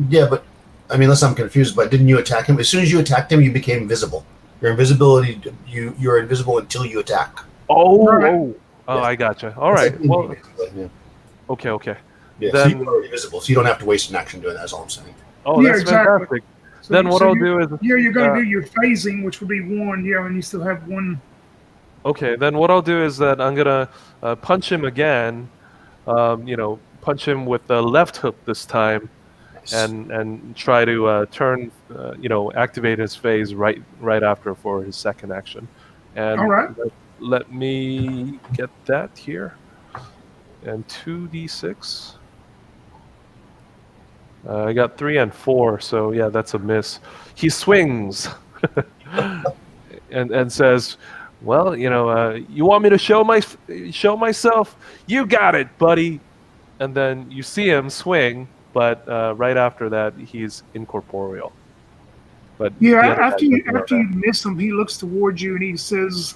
Yeah, but I mean, unless I'm confused, but didn't you attack him? As soon as you attacked him, you became visible. Your invisibility, you're invisible until you attack. Oh, Yeah. I gotcha. All It's right. like D&D, Well, basically, yeah. okay. Yeah, so Then, you're already visible, so you don't have to waste an action doing that. That's all I'm saying. oh, Yeah, that's exactly. fantastic. So, Then what I'll do is, you're going to do your phasing, which would be 1, and you still have 1. okay. Then what I'll do is that I'm gonna punch him again. Punch him with the left hook this time, Nice. and try to turn, activate his phase right after for his second action. And All right. let me get that here. And 2d6. I got 3 and 4, so yeah, that's a miss. He swings and says, "Well, you want me to show myself? You got it, buddy." And then you see him swing, but right after that, he's incorporeal. But Yeah, the other guy after you doesn't know after that. you miss him, he looks towards you and he says,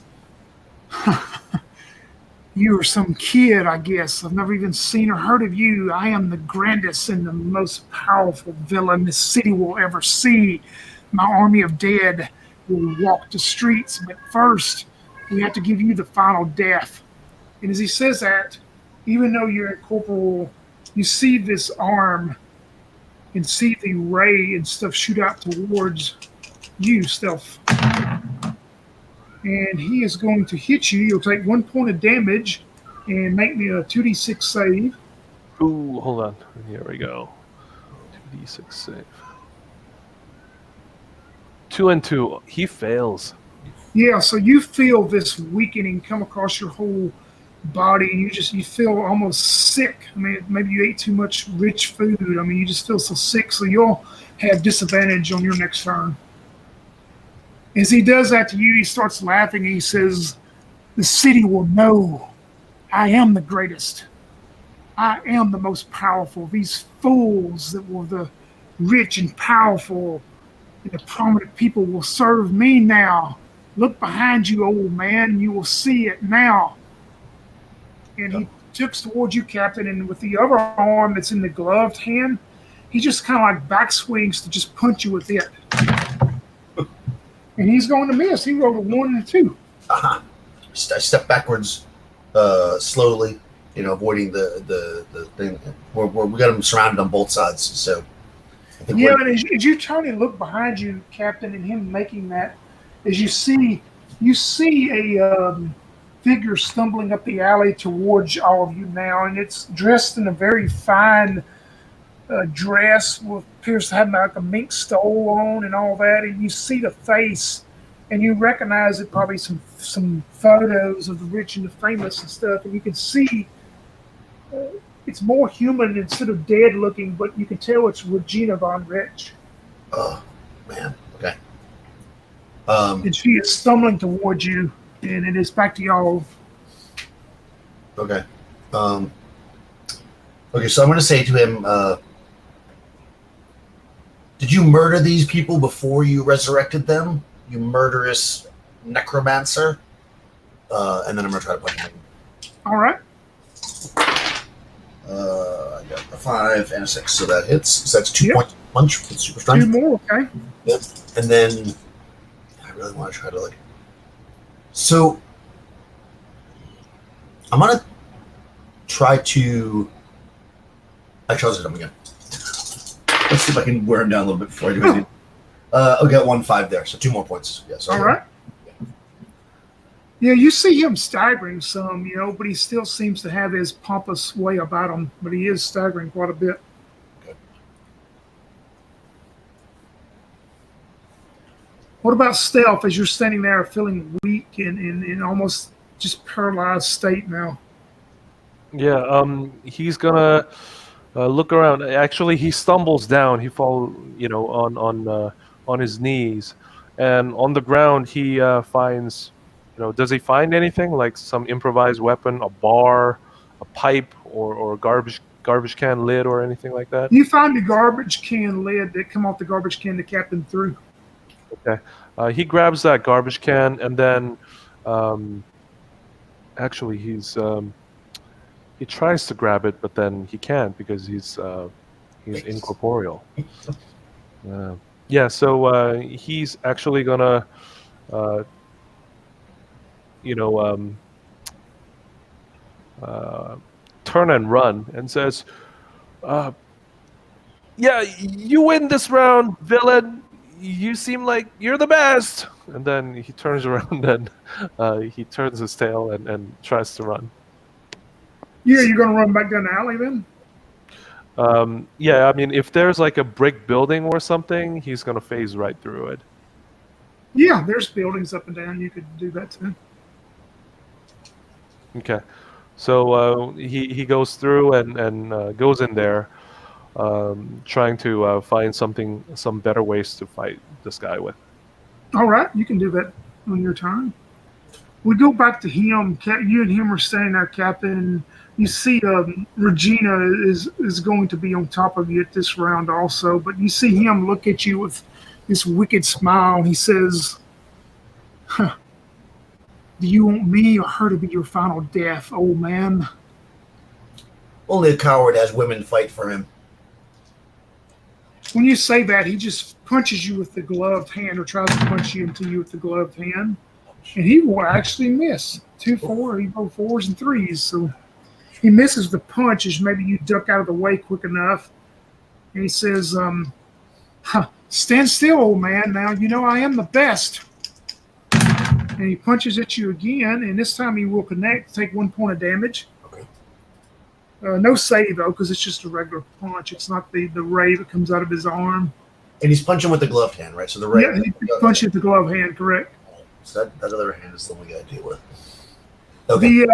"You are some kid, I guess. I've never even seen or heard of you. I am the grandest and the most powerful villain this city will ever see. My army of dead will walk the streets, but first, we have to give you the final death." And as he says that, even though you're incorporeal, you see this arm and see the ray and stuff shoot out towards you, Stealth. And he is going to hit you. You'll take 1 point of damage and make me a 2d6 save. Ooh, hold on. Here we go. 2d6 save. 2 and 2. He fails. Yeah, so you feel this weakening come across your whole body. You feel almost sick. I mean, maybe you ate too much rich food. I mean, you just feel so sick. So you'll have disadvantage on your next turn. As he does that to you, he starts laughing and he says, "The city will know I am the greatest. I am the most powerful. These fools that were the rich and powerful and the prominent people will serve me now. Look behind you, old man. You will see it now." And he tips towards you, Captain, and with the other arm that's in the gloved hand, he just kind of like back swings to just punch you with it. And he's going to miss. He rolled a 1 and a 2. I step backwards slowly, avoiding the thing. We got him surrounded on both sides, so I think Yeah, and as you turn and look behind you, Captain, and him making that, as you see a figure stumbling up the alley towards all of you now, and it's dressed in a very fine dress, with appears to have like a mink stole on and all that, and you see the face, and you recognize it probably some photos of the rich and the famous and stuff, and you can see it's more human instead of dead looking, but you can tell it's Regina von Rich. Oh man, okay. And she is stumbling towards you, and it is back to y'all. Okay. Okay, so I'm going to say to him, did you murder these people before you resurrected them, you murderous necromancer? And then I'm going to try to punch him. All right. I got a 5 and a 6, so that hits. So that's 2 Yep. points of punch with super 2 strength. more, okay. Yep. And then I really want to try to So I'm going to try to. Actually, I'll just hit him again. Let's see if I can wear him down a little bit before I do anything. I'll get 1-5 there, so 2 more points. Yes. All right. Yeah, you see him staggering some, but he still seems to have his pompous way about him, but he is staggering quite a bit. Okay. What about Stealth as you're standing there feeling weak and in almost just paralyzed state now? Yeah, he's gonna look around. Actually, he stumbles down. He falls, on his knees, and on the ground he finds. Does he find anything like some improvised weapon, a bar, a pipe, or garbage can lid, or anything like that? You find the garbage can lid that come off the garbage can the captain threw. Okay. He grabs that garbage can, and then actually He tries to grab it, but then he can't because he's incorporeal. Yeah, so he's actually gonna, uh, you know, turn and run, and says, "Yeah, you win this round, villain. You seem like you're the best." And then he turns around and he turns his tail and tries to run. Yeah, you're gonna run back down the alley then? Yeah, I mean, if there's like a brick building or something, he's gonna phase right through it. Yeah, there's buildings up and down. You could do that too. Okay, so he goes through and goes in there, trying to find some better ways to fight this guy with. All right, you can do that on your turn. We go back to him. You and him are standing there, Captain. And you see Regina is going to be on top of you at this round also. But you see him look at you with this wicked smile. And he says, huh, "Do you want me or her to be your final death, old man?" Only a coward has women fight for him. When you say that, he just punches you with the gloved hand, or tries to punch you into you with the gloved hand. And he will actually miss. 2-4, he rolled 4s and 3s. So he misses the punch as maybe you duck out of the way quick enough. And he says, "Stand still, old man. Now you know I am the best." And he punches at you again, and this time he will connect, take 1 point of damage. Okay. No save, though, because it's just a regular punch. It's not the ray that comes out of his arm. And he's punching with the gloved hand, right? So the right. Yeah, he punches with the glove hand, correct. So that other hand is the one we got to deal with. Okay.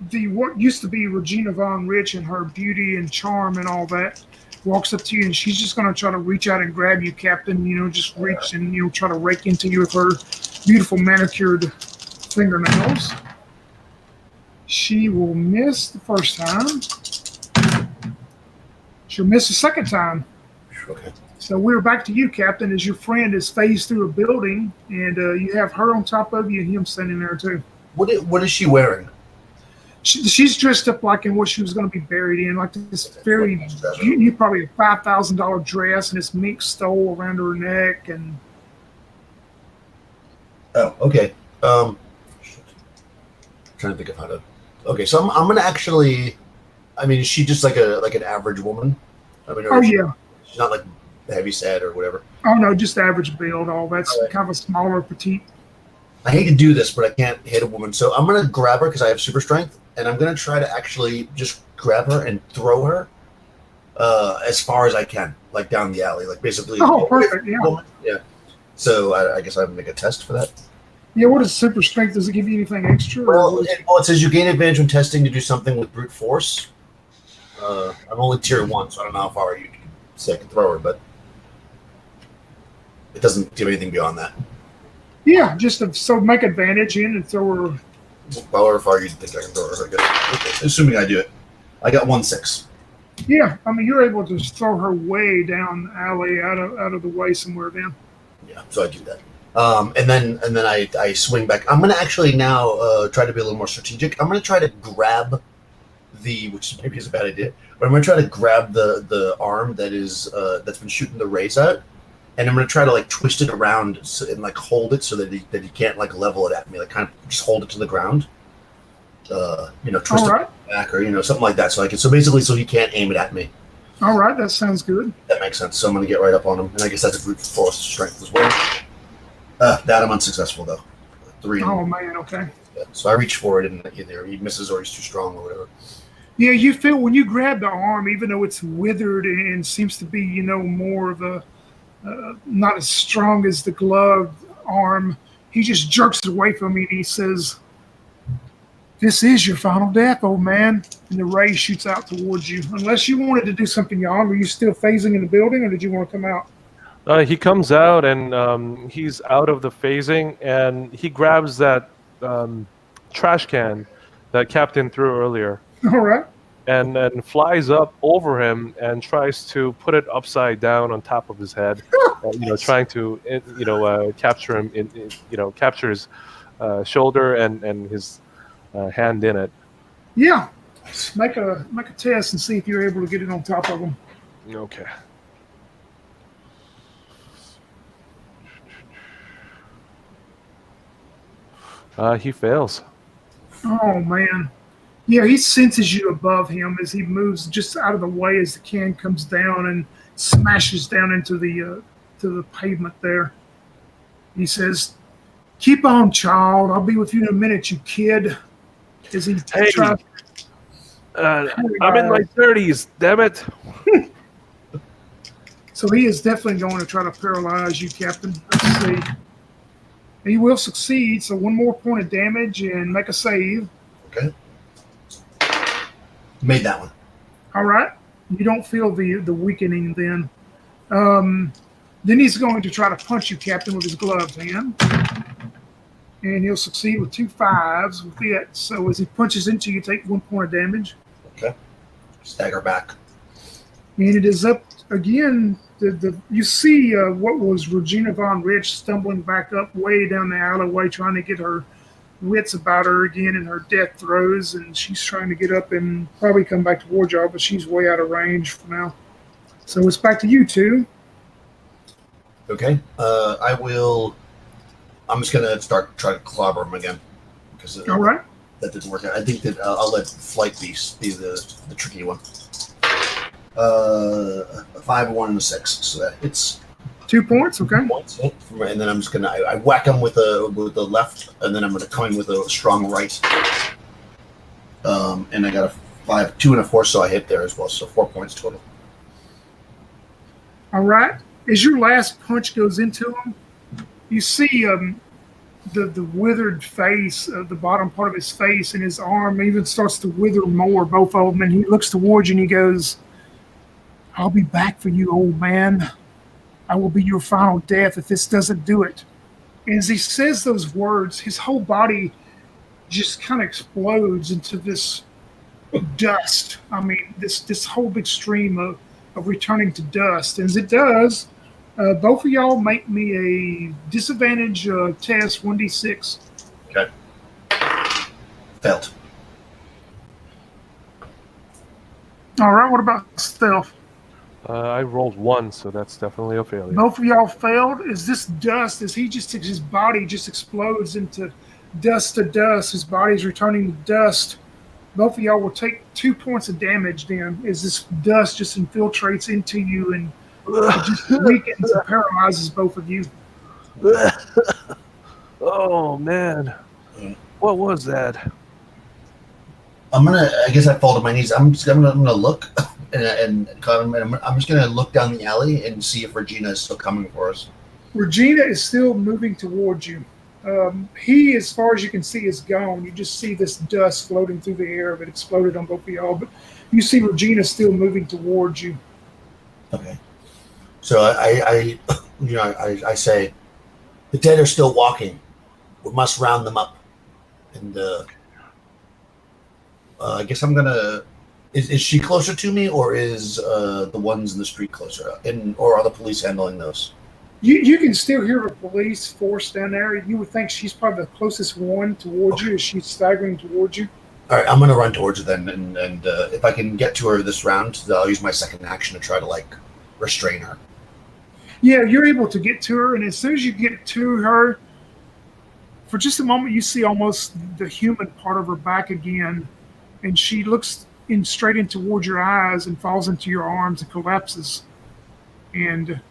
The what used to be Regina Von Rich and her beauty and charm and all that walks up to you, and she's just going to try to reach out and grab you, Captain. Just reach and try to rake into you with her beautiful manicured fingernails. She will miss the first time. She'll miss the second time. Okay. So we're back to you, Captain, as your friend is phased through a building, and you have her on top of you and him standing there too. What is she wearing? She's dressed up like in what she was going to be buried in, like this very, you probably a $5,000 dress and this mink stole around her neck. And oh, okay. I'm trying to think of how to. Okay, so I'm gonna actually. I mean, is she just like an average woman? I mean, yeah, she's not like heavy set or whatever. Oh no, just average build. All that's All right. kind of a smaller, petite. I hate to do this, but I can't hit a woman, so I'm gonna grab her because I have super strength, and I'm gonna try to actually just grab her and throw her as far as I can, like down the alley, like basically. Oh, perfect. Yeah. Woman. Yeah. So I guess I have to make a test for that. Yeah. What is super strength? Does it give you anything extra? Well, it says you gain advantage when testing to do something with brute force. I'm only tier 1, so I don't know how far you can say I can throw her, but it doesn't give anything beyond that. Yeah, just so make advantage in and throw her. However far you think I can throw her, I guess. Okay, assuming I do it. I got 1-6. Yeah, I mean you're able to throw her way down the alley, out of the way somewhere. Then. Yeah, so I do that. And then I swing back. I'm gonna actually now try to be a little more strategic. I'm gonna try to grab which maybe is a bad idea, but I'm gonna try to grab the arm that is that's been shooting the rays out, and I'm gonna try to like twist it around and like hold it so that he can't like level it at me, like kind of just hold it to the ground. Twist All it right. back or something like that. So basically so he can't aim it at me. All right, that sounds good. That makes sense. So I'm gonna get right up on him, and I guess that's a brute force strength as well. That I'm unsuccessful though. 3. Oh man, okay. Yeah. So I reach for it, and either he misses or he's too strong or whatever. Yeah, you feel when you grab the arm, even though it's withered and seems to be, more of a not as strong as the gloved arm, he just jerks it away from you and he says, "This is your final death, old man." And the ray shoots out towards you. Unless you wanted to do something, y'all, are you still phasing in the building, or did you want to come out? He comes out and he's out of the phasing, and he grabs that trash can that Captain threw earlier. All right. And then flies up over him and tries to put it upside down on top of his head, trying to capture him, capture his shoulder and his hand in it. Yeah. Make a test and see if you're able to get it on top of him. Okay. He fails. Oh man. Yeah, he senses you above him as he moves just out of the way as the can comes down and smashes down into the to the pavement there. He says, "Keep on, child. I'll be with you in a minute, you kid." As he Hey, tries. I'm in my 30s, damn it. So he is definitely going to try to paralyze you, Captain. Let's see. He will succeed. So one more point of damage and make a save. Okay. Made that one. All right. You don't feel the weakening then. Then he's going to try to punch you, Captain, with his gloved hand. And he'll succeed with 2 5s with it. So as he punches into you, take 1 point of damage. Okay. Stagger back. And it is up again. You see what was Regina Von Rich stumbling back up way down the alleyway, trying to get her wits about her again in her death throes, and she's trying to get up and probably come back towards y'all, but she's way out of range for now. So it's back to you two. Okay. I'm just gonna try to clobber him again because All right. that didn't work out. I think that I'll let flight be the tricky one. A 5, a 1, and a 6. So that it's 2 points. Okay. points. And then I'm just gonna I whack him with the left, and then I'm gonna come in with a strong right. And I got a 5, 2, and a 4, so I hit there as well. So 4 points total. All right. As your last punch goes into him, you see the withered face, the bottom part of his face, and his arm even starts to wither more, both of them. And he looks towards you and he goes, "I'll be back for you, old man. I will be your final death if this doesn't do it." And as he says those words, his whole body just kind of explodes into this dust. I mean, this whole big stream of returning to dust. And as it does, both of y'all make me a disadvantage test, 1d6. Okay. Failed. All right, what about stealth? I rolled 1, so that's definitely a failure. Both of y'all failed. Is this dust, as his body just explodes into dust to dust, his body's returning to dust. Both of y'all will take 2 points of damage then as this dust just infiltrates into you and it just weakens and paralyzes both of you. Oh, man. What was that? I guess I fall to my knees. I'm gonna look, and I'm just gonna look down the alley and see if Regina is still coming for us. Regina is still moving towards you. He, as far as you can see, is gone. You just see this dust floating through the air. It exploded on both of y'all, but you see Regina still moving towards you. Okay. So I say, the dead are still walking. We must round them up. And I guess I'm gonna. Is she closer to me, or is the ones in the street closer? Or are the police handling those? You can still hear the police force down there. You would think she's probably the closest one towards you as she's staggering towards you. All right, I'm gonna run towards her then, and if I can get to her this round, I'll use my second action to try to restrain her. Yeah, you're able to get to her, and as soon as you get to her, for just a moment, you see almost the human part of her back again, and she looks straight in towards your eyes and falls into your arms and collapses. And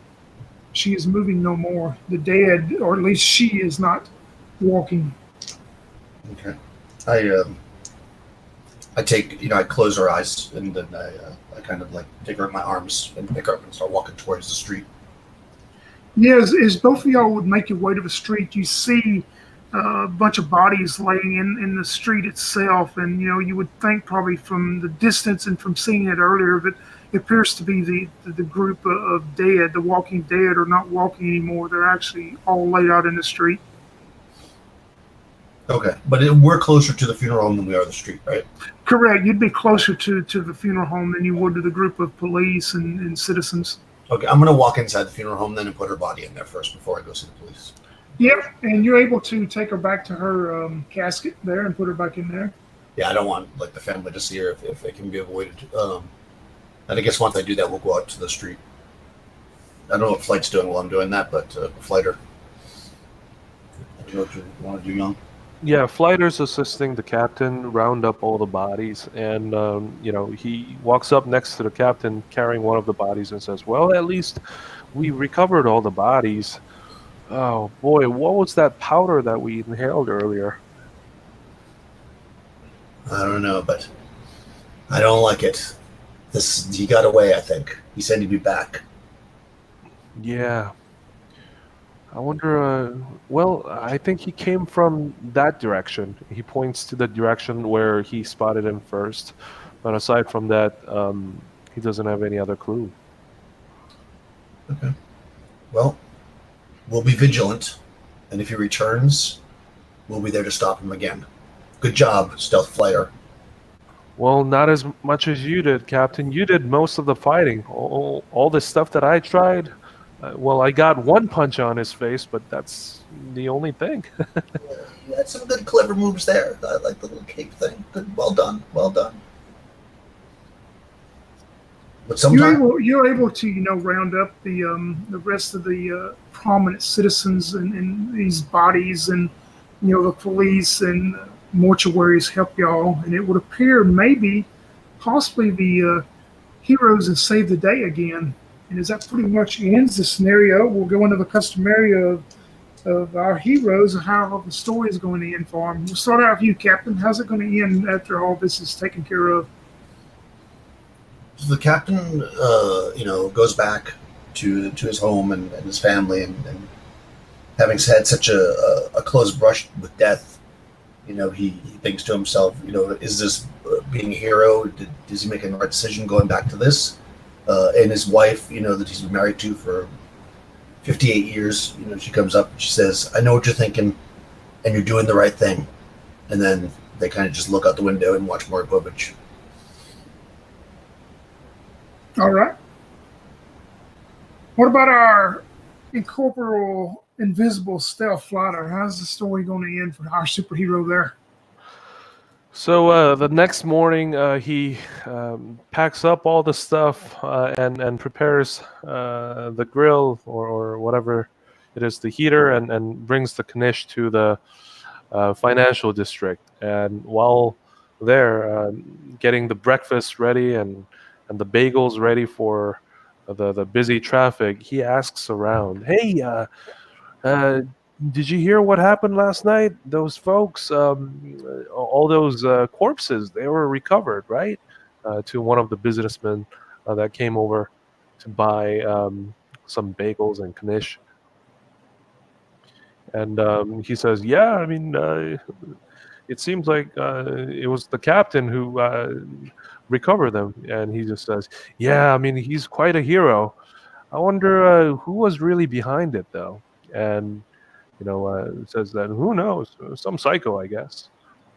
she is moving no more. The dead, or at least she is not walking. Okay. I take, I close her eyes, and then I kind of take her in my arms and pick her up and start walking towards the street. Yeah, as both of y'all would make your way to the street, you see a bunch of bodies laying in the street itself, and you would think probably from the distance and from seeing it earlier that it appears to be the group of dead. The walking dead are not walking anymore. They're actually all laid out in the street. Okay, but we're closer to the funeral home than we are the street, right? Correct. You'd be closer to the funeral home than you would to the group of police and citizens. Okay, I'm going to walk inside the funeral home then and put her body in there first before I go see the police. Yep, and you're able to take her back to her casket there and put her back in there. Yeah, I don't want like the family to see her if it can be avoided. And I guess once I do that, we'll go out to the street. I don't know what Flight's doing while I'm doing that, but Flighter, I don't know what you want to do, Young. Yeah, Flighter's assisting the captain round up all the bodies, and he walks up next to the captain carrying one of the bodies and says, "Well, at least we recovered all the bodies. Oh boy, what was that powder that we inhaled earlier?" I don't know, but I don't like it. He got away. I think he said he'd be back. Yeah, I wonder. Well, I think he came from that direction. He points to the direction where he spotted him first, but aside from that, he doesn't have any other clue. Okay. Well, we'll be vigilant, and if he returns, we'll be there to stop him again. Good job, Stealth Flighter. Well, not as much as you did, Captain. You did most of the fighting. All the stuff that I tried, well, I got one punch on his face, but that's the only thing. You had some good, clever moves there. I like the little cape thing. Good, well done, well done. But sometimes You're able to round up the rest of the prominent citizens and these bodies, and the police and mortuaries help y'all, and it would appear maybe possibly the heroes have saved the day again. And as that pretty much ends the scenario, we'll go into the customary of our heroes and how the story is going to end for them. We'll start out with you, Captain. How's it going to end after all this is taken care of? the captain, goes back to his home and his family, and having had such a close brush with death, he thinks to himself, is this being a hero? Does he make the right decision going back to this? And his wife, that he's been married to for 58 years, she comes up and she says, I know what you're thinking, and you're doing the right thing. And then they kind of just look out the window and watch more footage. All right. What about our incorporeal, invisible stealth fighter? How's the story going to end for our superhero there? So the next morning, he packs up all the stuff and prepares the grill or whatever it is, the heater, and brings the knish to the financial district. And while there, getting the breakfast ready and the bagels ready for the busy traffic, he asks around, "Hey, did you hear what happened last night? Those folks, all those corpses, they were recovered, right?" To one of the businessmen that came over to buy some bagels and knish. And he says, "Yeah, I mean, it seems like it was the captain who recovered them." And he just says, "Yeah, I mean, he's quite a hero. I wonder who was really behind it, though." And says that, who knows, some psycho, I guess.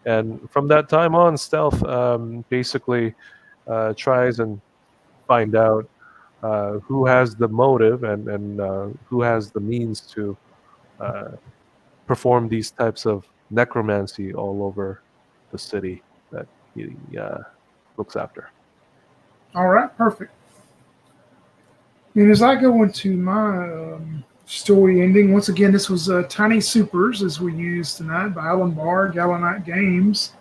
And from that time on, Stealth basically tries and find out who has the motive and who has the means to uh, perform these types of necromancy all over the city that he looks after. All right, perfect. And as I go into my story ending, once again, this was Tiny Supers, as we used tonight, by Alan Barr, Gallant Games.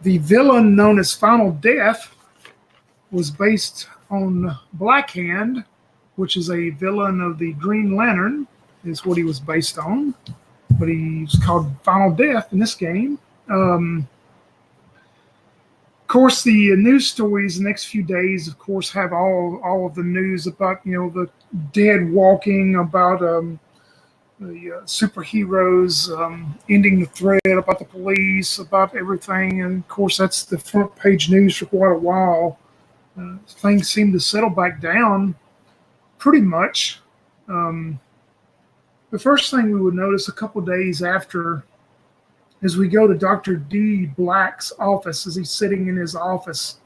The villain known as Final Death was based on Blackhand, which is a villain of the Green Lantern, is what he was based on. But he's called Final Death in this game. Of course, the news stories the next few days, of course, have all of the news about the dead walking, about the superheroes ending the thread, about the police, about everything, and of course that's the front page news for quite a while. Things seem to settle back down pretty much. The first thing we would notice a couple days after, as we go to Dr. D. Black's office, as he's sitting in his office.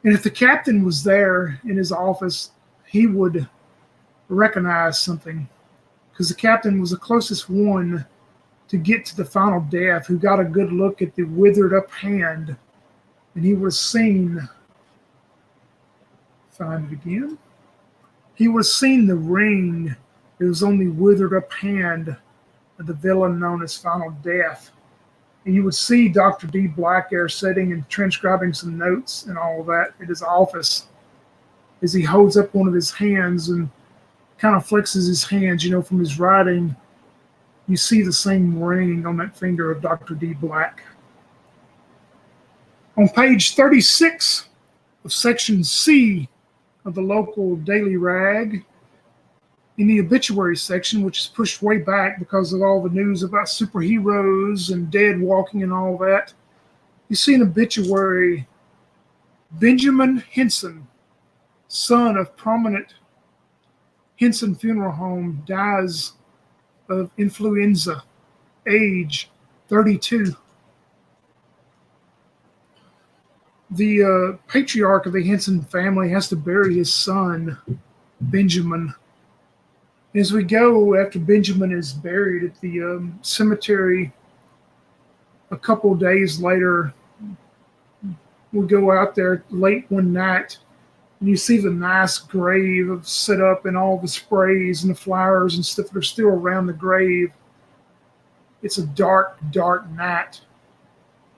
And if the captain was there in his office, he would recognize something, because the captain was the closest one to get to the final death, who got a good look at the withered up hand, and he was seen. Find it again. He was seen the ring. It was on the withered up hand of the villain known as Final Death. And you would see Dr. D. Blackest sitting and transcribing some notes and all of that at his office as he holds up one of his hands and kind of flexes his hands, from his writing. You see the same ring on that finger of Dr. D. Black. On page 36 of section C of the local Daily Rag, in the obituary section, which is pushed way back because of all the news about superheroes and dead walking and all that, you see an obituary. Benjamin Henson, son of prominent Henson Funeral Home, dies of influenza, age 32. The patriarch of the Henson family has to bury his son, Benjamin. As we go, after Benjamin is buried at the cemetery, a couple days later, we go out there late one night, and you see the nice grave set up and all the sprays and the flowers and stuff that are still around the grave. It's a dark, dark night,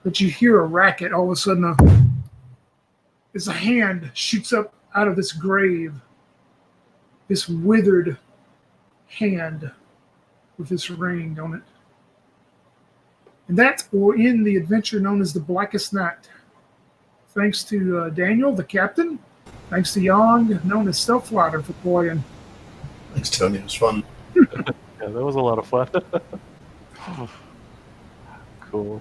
but you hear a racket. All of a sudden, as a hand shoots up out of this grave, this withered hand with this ring on it. And that will end the adventure known as the Blackest Night. Thanks to Daniel, the captain. Thanks to Young, known as Stealth Flighter, for playing. Thanks, Tony. It was fun. Yeah, that was a lot of fun. Cool.